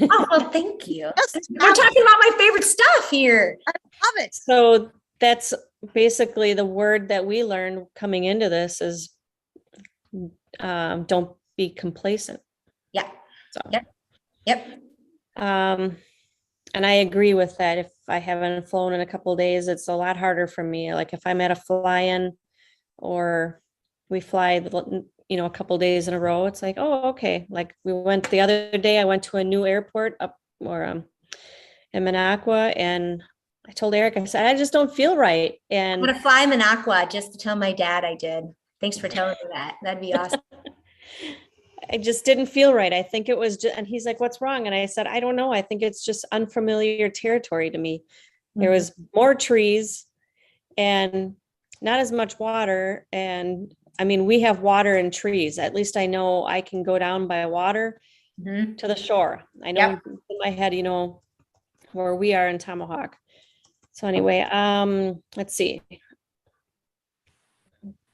Oh, well, thank you. We're talking about my favorite stuff here. I love it. So that's basically the word that we learned coming into this is don't be complacent. Yeah. So. Yep. And I agree with that. If I haven't flown in a couple of days, it's a lot harder for me. Like if I'm at a fly-in or we fly, a couple of days in a row, it's like, oh, okay. Like we went the other day, I went to a new airport in Minocqua, and I told Eric, I said, I just don't feel right. And I'm going to fly Minocqua just to tell my dad I did. Thanks for telling me that. That'd be awesome. I just didn't feel right. I think it was just, and he's like, what's wrong? And I said, I don't know. I think it's just unfamiliar territory to me. There was more trees and not as much water. And I mean, we have water and trees. At least I know I can go down by water to the shore. I know in my head, where we are in Tomahawk. So anyway, let's see.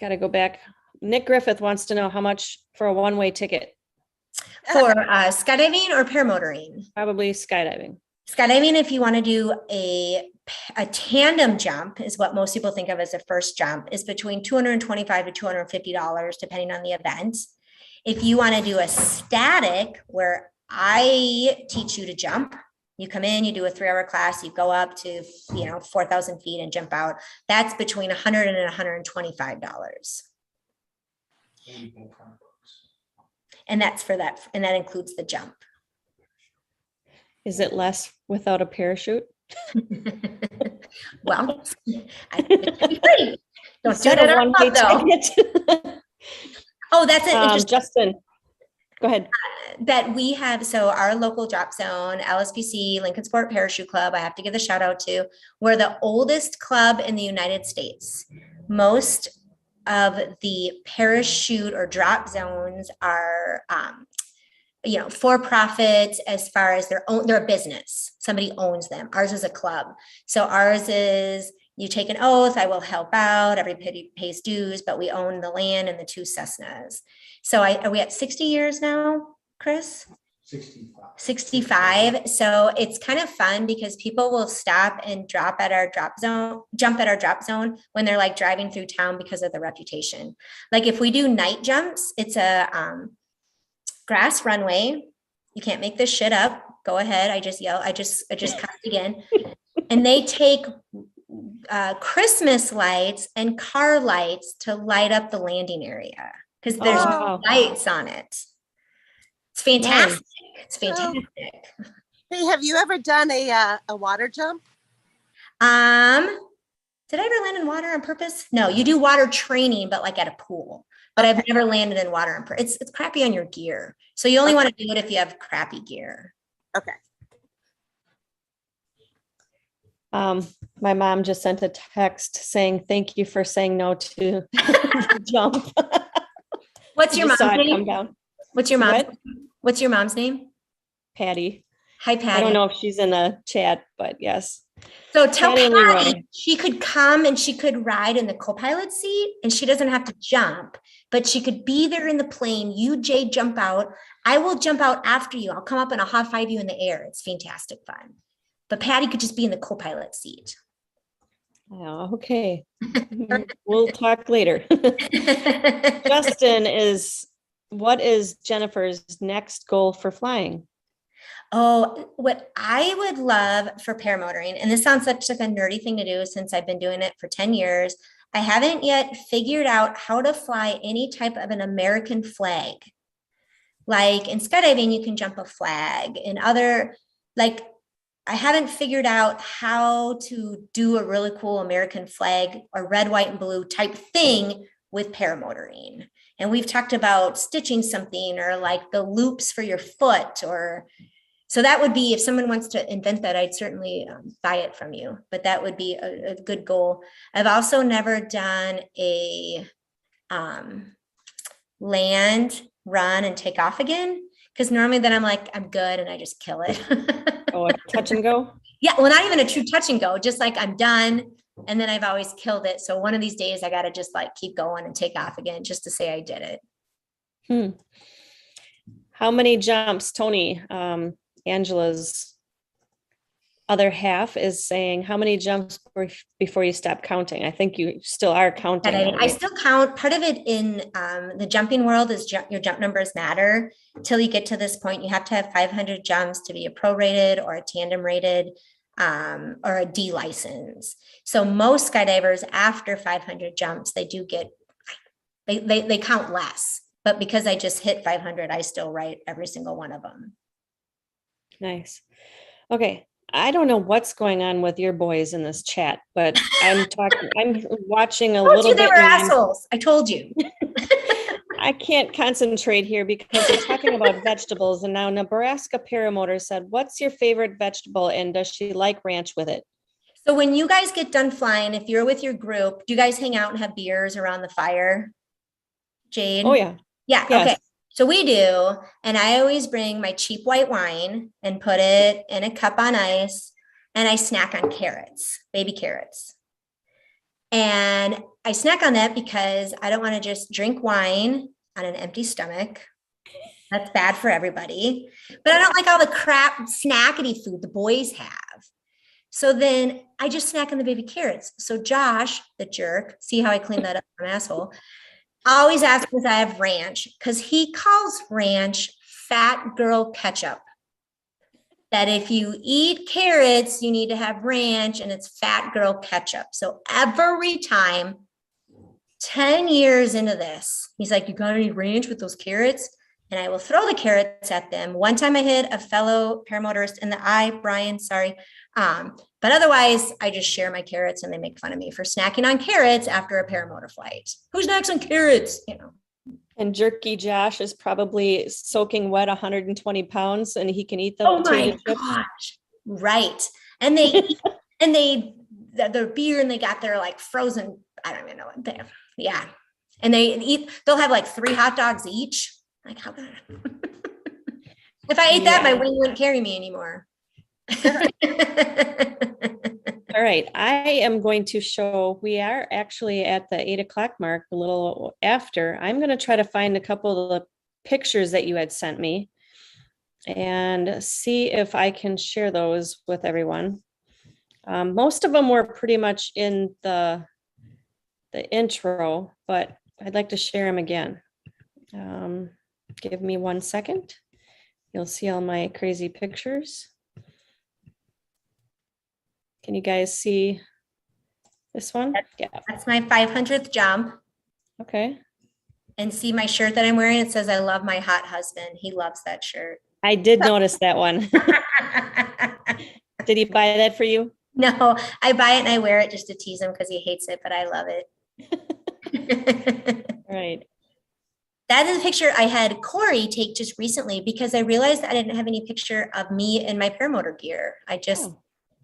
Got to go back. Nick Griffith wants to know how much for a one-way ticket. For skydiving or paramotoring? Probably skydiving. Skydiving, if you want to do a tandem jump, is what most people think of as a first jump, is between $225 to $250, depending on the event. If you want to do a static, where I teach you to jump, you come in, you do a 3-hour class, you go up to 4,000 feet and jump out. That's between $100 and $125. And that's for that, and that includes the jump. Is it less without a parachute? Well, I think it should be free. Don't do it at our club, though. Oh, that's it. Justin, go ahead. That we have, so our local drop zone, LSPC, Lincoln Sport Parachute Club, I have to give the shout out to, we're the oldest club in the United States. Most of the parachute or drop zones are, for profit as far as they're a business. Somebody owns them. Ours is a club. So ours is, you take an oath, I will help out, everybody pays dues, but we own the land and the 2 Cessnas. So are we at 60 years now, Chris? 65. So it's kind of fun because people will stop and jump at our drop zone when they're like driving through town because of the reputation. Like if we do night jumps, it's a grass runway. You can't make this shit up. Go ahead. I just cussed again. And they take Christmas lights and car lights to light up the landing area because there's wow. lights on it. It's fantastic. It's fantastic. Hey, have you ever done a water jump? Did I ever land in water on purpose? No, you do water training, but like at a pool. But I've never landed in water on purpose. It's crappy on your gear. So you only want to do it if you have crappy gear. Okay. My mom just sent a text saying, thank you for saying no to the jump. What's your Just saw mom's it come name? down. What's your mom's? What? What's your mom's name? Patty. Hi, Patty. I don't know if she's in the chat, but yes. So tell Patty and Patty Leroy. she could come and she could ride in the co-pilot seat and she doesn't have to jump, but she could be there in the plane. You, Jay, jump out. I will jump out after you. I'll come up and I'll high five you in the air. It's fantastic fun. But Patty could just be in the co-pilot seat. Oh, okay. We'll talk later. Justin what is Jennifer's next goal for flying? Oh, what I would love for paramotoring, and this sounds such like a nerdy thing to do since I've been doing it for 10 years. I haven't yet figured out how to fly any type of an American flag. Like in skydiving, you can jump a flag. In other, like, I haven't figured out how to do a really cool American flag or red, white, and blue type thing with paramotoring. And we've talked about stitching something or like the loops for your foot or so that would be, if someone wants to invent that, I'd certainly buy it from you, but that would be a good goal. I've also never done a land, run, and take off again, because normally then I'm like, I'm good, and I just kill it. Oh, touch and go? Yeah, well, not even a true touch and go, just like I'm done, and then I've always killed it. So one of these days I got to just like keep going and take off again just to say I did it. How many jumps, Tony? Angela's other half is saying, how many jumps before you stop counting? I think you still are counting. I still count. Part of it in the jumping world is your jump numbers matter. Till you get to this point, you have to have 500 jumps to be a pro rated or a tandem rated or a D license. So most skydivers after 500 jumps, they do get, they count less. But because I just hit 500, I still write every single one of them. Nice. Okay. I don't know what's going on with your boys in this chat, but I'm watching a little bit. They were assholes. I told you. I can't concentrate here because they're talking about vegetables. And now Nebraska Paramotor said, what's your favorite vegetable? And does she like ranch with it? So when you guys get done flying, if you're with your group, do you guys hang out and have beers around the fire? Jade? Oh, yeah. Yeah. Yes. Okay. So we do. And I always bring my cheap white wine and put it in a cup on ice. And I snack on carrots, baby carrots. And I snack on that because I don't want to just drink wine on an empty stomach. That's bad for everybody. But I don't like all the crap snackety food the boys have. So then I just snack on the baby carrots. So Josh, the jerk, see how I cleaned that up from asshole, always asks if I have ranch because he calls ranch fat girl ketchup. That if you eat carrots, you need to have ranch and it's fat girl ketchup. So every time, 10 years into this, he's like, you got any ranch with those carrots? And I will throw the carrots at them. One time I hit a fellow paramotorist in the eye, Brian, sorry. But otherwise, I just share my carrots and they make fun of me for snacking on carrots after a paramotor flight. Who snacks on carrots? You know. And Jerky Josh is probably soaking wet 120 pounds and he can eat the Oh my potato chips. gosh. Right. And they and their beer and they got their like frozen, I don't even know what they have. Yeah. And they'll have like 3 hot dogs each. Like how good. If I ate that, my wing wouldn't carry me anymore. All right, I am going to show, we are actually at the 8 o'clock mark, a little after. I'm going to try to find a couple of the pictures that you had sent me and see if I can share those with everyone. Most of them were pretty much in the intro, but I'd like to share them again. Give me 1 second. You'll see all my crazy pictures. Can you guys see this one? Yeah, That's my 500th jump. okay. And see my shirt that I'm wearing? It says, I love my hot husband. He loves that shirt. I did notice that one. Did he buy that for you? No, I buy it and I wear it just to tease him because he hates it, but I love it. All right. That is a picture I had Corey take just recently because I realized I didn't have any picture of me in my paramotor gear. I just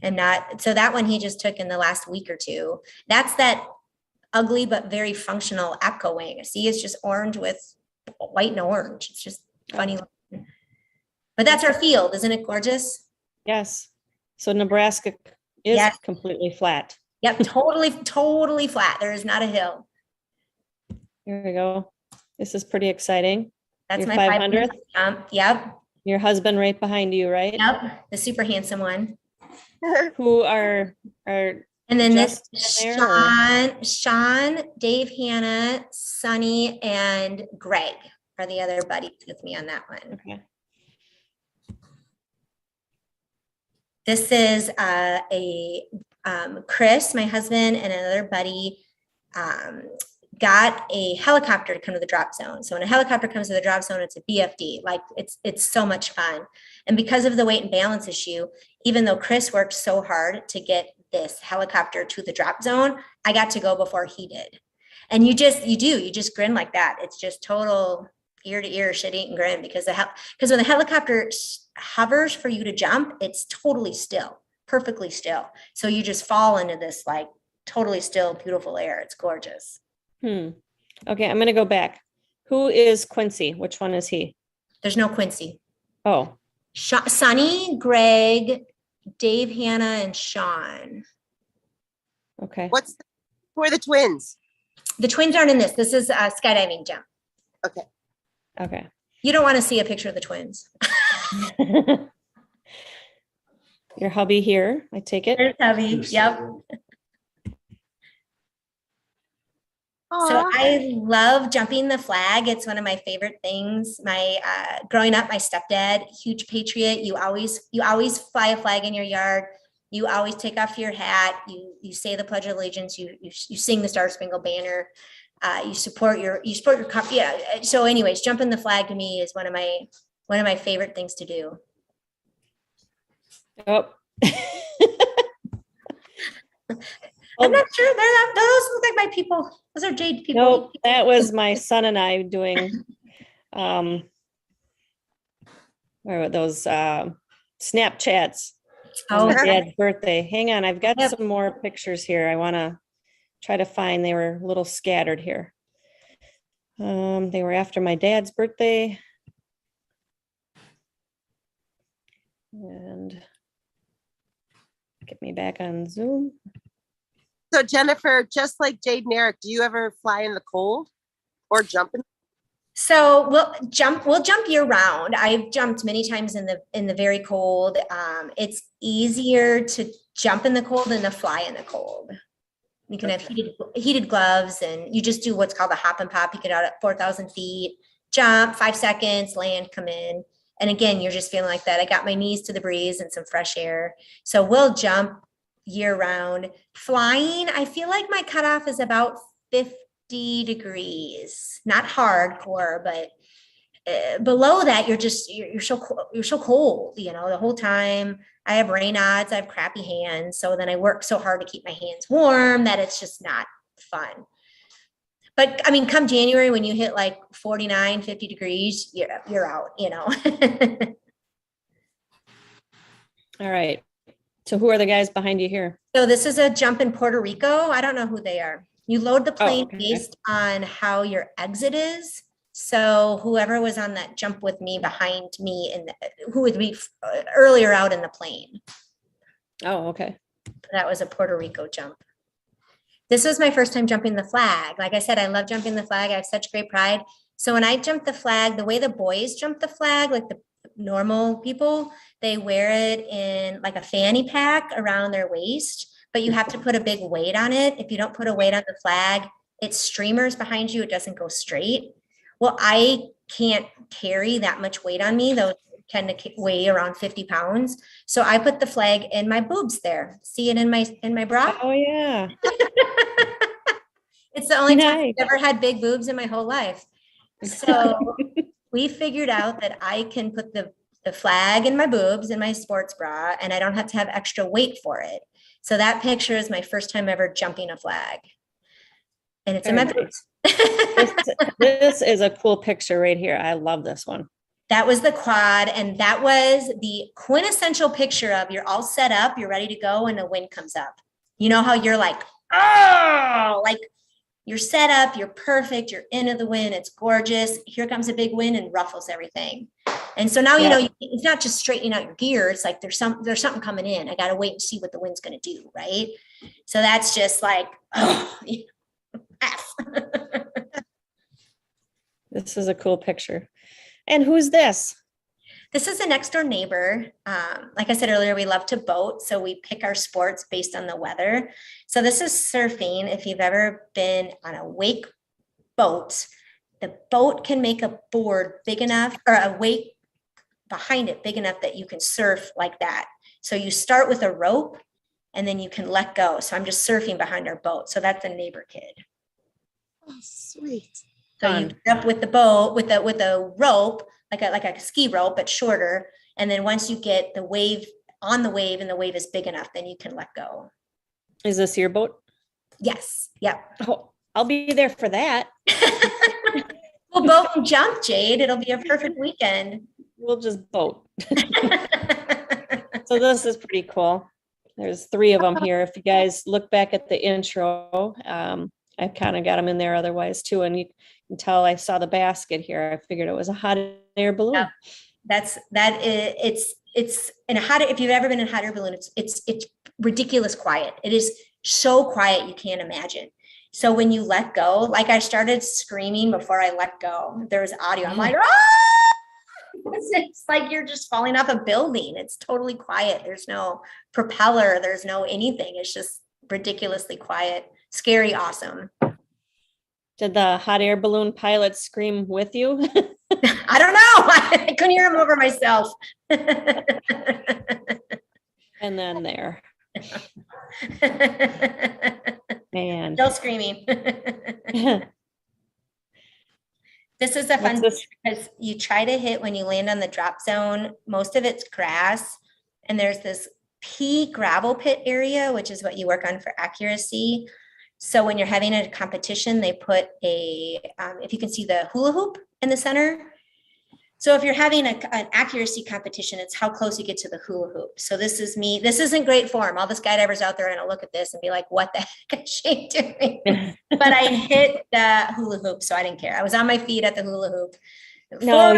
am not. So that one he just took in the last week or two. That's that ugly but very functional APCO wing. See, it's just orange with white and orange. It's just funny. But that's our field. Isn't it gorgeous? Yes. So Nebraska is Yes. completely flat. Yep, totally flat. There is not a hill. Here we go. This is pretty exciting. That's Your my 500th? jump. Yep, Your husband right behind you, right? yep, the super handsome one. Who are And then this Justin there, Sean, Dave, Hannah, Sonny, and Greg are the other buddies with me on that one. okay. This is Chris, my husband, and another buddy got a helicopter to come to the drop zone. So when a helicopter comes to the drop zone, it's a BFD. Like it's so much fun. And because of the weight and balance issue, even though Chris worked so hard to get this helicopter to the drop zone, I got to go before he did. And you just grin like that. It's just total ear to ear shit eating grin because when the helicopter hovers for you to jump, it's totally still, perfectly still. So you just fall into this like totally still, beautiful air. It's gorgeous. Okay, I'm gonna go back. Who is Quincy? Which one is he? There's no Quincy. Oh, Sonny, Greg, Dave, Hannah, and Sean. okay. Who are the twins? The twins aren't in this. This is a skydiving jump. Okay. Okay. You don't want to see a picture of the twins. Your hubby here, I take it. There's Hubby. Yep. So Aw. I love jumping the flag. It's one of my favorite things. My growing up, my stepdad, huge patriot. You always fly a flag in your yard. You always take off your hat. You say the Pledge of Allegiance. You sing the Star Spangled Banner. You support your yeah. So, anyways, jumping the flag to me is one of my favorite things to do. Oh. I'm not sure. Those look like my people. Those are Jade people. Nope, that was my son and I doing where were those Snapchats. Oh, My dad's birthday. Hang on, I've got Yep. some more pictures here. I want to try to find. They were a little scattered here. They were after my dad's birthday. And get me back on Zoom. So Jennifer, just like Jade and Eric, do you ever fly in the cold or jump in? So we'll jump year round. I've jumped many times in the very cold. It's easier to jump in the cold than to fly in the cold. You can have heated gloves, and you just do what's called a hop and pop. You get out at 4,000 feet, jump 5 seconds, land, come in. And again, you're just feeling like that. I got my knees to the breeze and some fresh air. So we'll jump year round. Flying, I feel like my cutoff is about 50 degrees, not hardcore, but below that, you're so cold, the whole time. I have Raynaud's, I have crappy hands. So then I work so hard to keep my hands warm that it's just not fun. But I mean, come January, when you hit like 49, 50 degrees, you're out, All right. So who are the guys behind you here? So this is a jump in Puerto Rico. I don't know who they are. You load the plane okay. based on how your exit is. So whoever was on that jump with me behind me who would be earlier out in the plane. Oh, okay. That was a Puerto Rico jump. This was my first time jumping the flag. Like I said, I love jumping the flag. I have such great pride. So when I jump the flag, the way the boys jump the flag, like the normal people, they wear it in like a fanny pack around their waist, but you have to put a big weight on it. If you don't put a weight on the flag, it streamers behind you. It doesn't go straight. Well, I can't carry that much weight on me. tend to weigh around 50 pounds. So I put the flag in my boobs there. See it in my bra? Oh, yeah. It's the only time Nice. I've ever had big boobs in my whole life. So we figured out that I can put the flag in my boobs in my sports bra, and I don't have to have extra weight for it. So that picture is my first time ever jumping a flag. And it's in my Very boobs. This is a cool picture right here. I love this one. That was the quad, and that was the quintessential picture of you're all set up, you're ready to go, and the wind comes up. You know how you're like, oh, like you're set up, you're perfect, you're into the wind, it's gorgeous. Here comes a big wind and ruffles everything. And so now, you know, it's not just straightening out your gear. It's like there's something coming in. I got to wait and see what the wind's going to do, right? So that's just like, oh, This is a cool picture. And who's this? This is a next door neighbor. Like I said earlier, we love to boat. So we pick our sports based on the weather. So this is surfing. If you've ever been on a wake boat, the boat can make a board big enough, or a wake behind it big enough that you can surf like that. So you start with a rope and then you can let go. So I'm just surfing behind our boat. So that's a neighbor kid. Oh, sweet. So you get up with the boat with a rope, like a ski rope, but shorter. And then once you get the wave on the wave and the wave is big enough, then you can let go. Is this your boat? Yes. Yep. Oh, I'll be there for that. We'll boat and jump, Jade. It'll be a perfect weekend. We'll just boat. So this is pretty cool. There's 3 of them here. If you guys look back at the intro, I kind of got them in there otherwise too. And you can tell I saw the basket here. I figured it was a hot air balloon. Yeah. It's in a hot, if you've ever been in a hot air balloon, it's ridiculous quiet. It is so quiet you can't imagine. So when you let go, like I started screaming before I let go, there was audio. I'm like, ah! It's like you're just falling off a building. It's totally quiet. There's no propeller. There's no anything. It's just ridiculously quiet, scary, awesome. Did the hot air balloon pilot scream with you? I don't know. I couldn't hear him over myself. And then there. Man. Still screaming. This is a fun because you try to hit when you land on the drop zone. Most of it's grass, and there's this pea gravel pit area, which is what you work on for accuracy. So when you're having a competition, they put if you can see the hula hoop in the center. So if you're having an accuracy competition, it's how close you get to the hula hoop. So this is me. This isn't great form. All the skydivers out there are going to look at this and be like, what the heck is she doing? But I hit the hula hoop, so I didn't care. I was on my feet at the hula hoop. No,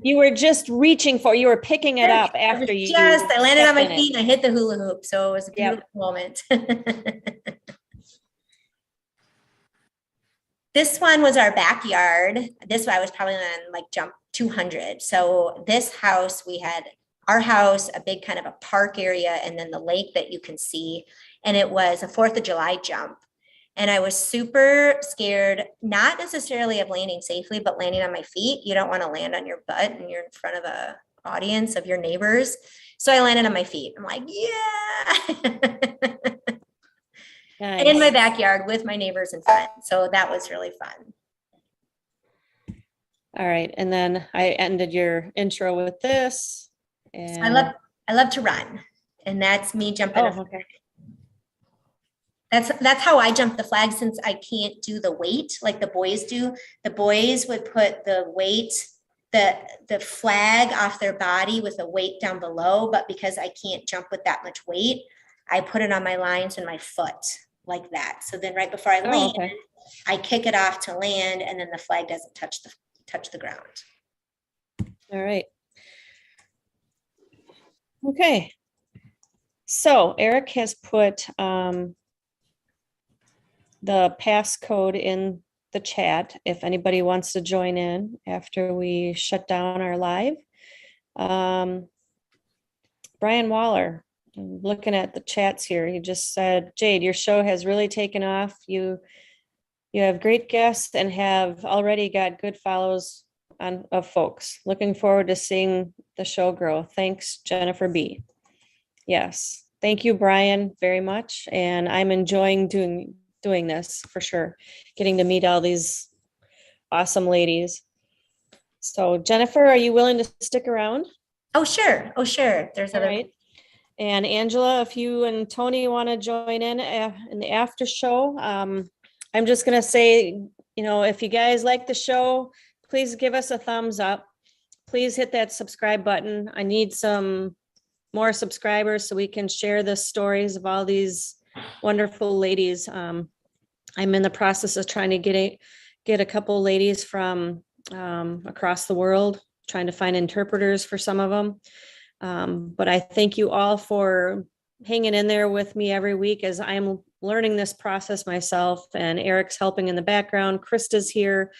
you were just reaching for, you were picking it up after you. Yes, I landed on my feet and I hit the hula hoop. So it was a beautiful moment. This one was our backyard. This one I was probably on like jump 200. So this house, we had our house, a big kind of a park area, and then the lake that you can see. And it was a 4th of July jump. And I was super scared, not necessarily of landing safely, but landing on my feet. You don't want to land on your butt and you're in front of an audience of your neighbors. So I landed on my feet. I'm like, yeah. Nice. In my backyard with my neighbors in front. So that was really fun. All right. And then I ended your intro with this. And I love to run. And that's me jumping. Oh, okay. That's how I jump the flag, since I can't do the weight like the boys do. The boys would put the weight, the flag off their body with a weight down below. But because I can't jump with that much weight, I put it on my lines and my foot like that. So then right before I land, I kick it off to land, and then the flag doesn't touch the ground. All right. Okay. So Eric has put the passcode in the chat if anybody wants to join in after we shut down our live. Brian Waller, I'm looking at the chats here. He just said, Jade, your show has really taken off. You have great guests and have already got good follows of folks. Looking forward to seeing the show grow. Thanks, Jennifer B. Yes. Thank you, Brian, very much. And I'm enjoying doing this for sure. Getting to meet all these awesome ladies. So Jennifer, are you willing to stick around? Oh, sure. Oh, sure. There's All other. right. And Angela, if you and Tony want to join in the after show, I'm just going to say, if you guys like the show, please give us a thumbs up. Please hit that subscribe button. I need some more subscribers so we can share the stories of all these wonderful ladies. I'm in the process of trying to get a couple ladies from across the world, trying to find interpreters for some of them. But I thank you all for hanging in there with me every week as I'm learning this process myself, and Eric's helping in the background. Krista's here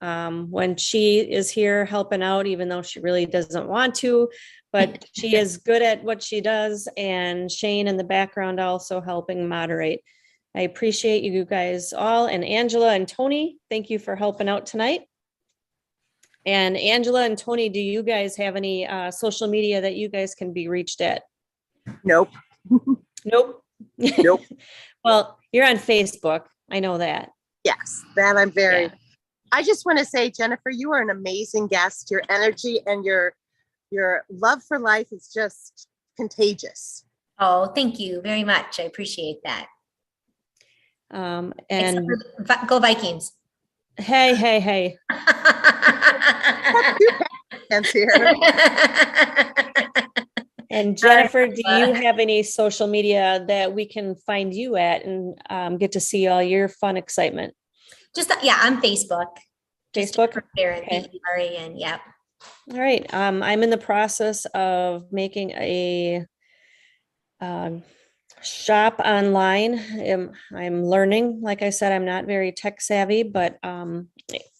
when she is here helping out, even though she really doesn't want to, but she is good at what she does. And Shane in the background also helping moderate. I appreciate you guys all. And Angela and Tony, thank you for helping out tonight. And Angela and Tony, do you guys have any social media that you guys can be reached at? Nope. Nope. Nope. Well, you're on Facebook. I know that. Yes, that I'm very. Yeah. I just want to say, Jennifer, you are an amazing guest. Your energy and your love for life is just contagious. Oh, thank you very much. I appreciate that. And Go Vikings. hey. Hands here. And Jennifer, do you have any social media that we can find you at and get to see all your fun excitement? Just, yeah, on Facebook. Facebook? Beran, Okay. Beran, yeah. All right. I'm in the process of making a shop online. I'm learning. Like I said, I'm not very tech savvy, but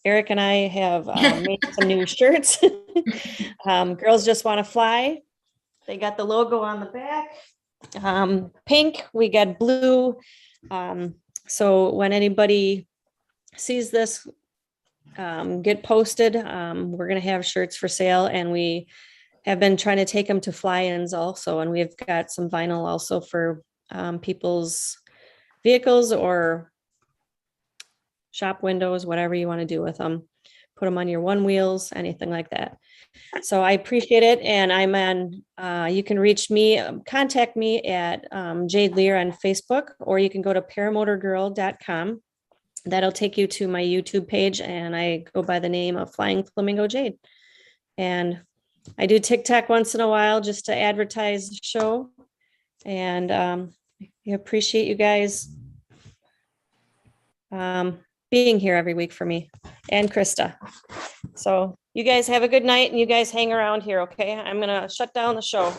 Eric and I have made some new shirts. Girls Just Want to Fly. They got the logo on the back. Pink, we got blue. So when anybody sees this get posted, we're going to have shirts for sale, and we have been trying to take them to fly-ins also. And we've got some vinyl also for people's vehicles or shop windows, whatever you want to do with them. Put them on your one wheels, anything like that. So I appreciate it. And I'm on, you can reach me, contact me at Jade Lear on Facebook, or you can go to paramotorgirl.com. That'll take you to my YouTube page, and I go by the name of Flying Flamingo Jade. And I do TikTok once in a while just to advertise the show. And I appreciate you guys being here every week for me and Krista. So you guys have a good night, and you guys hang around here, okay? I'm gonna shut down the show.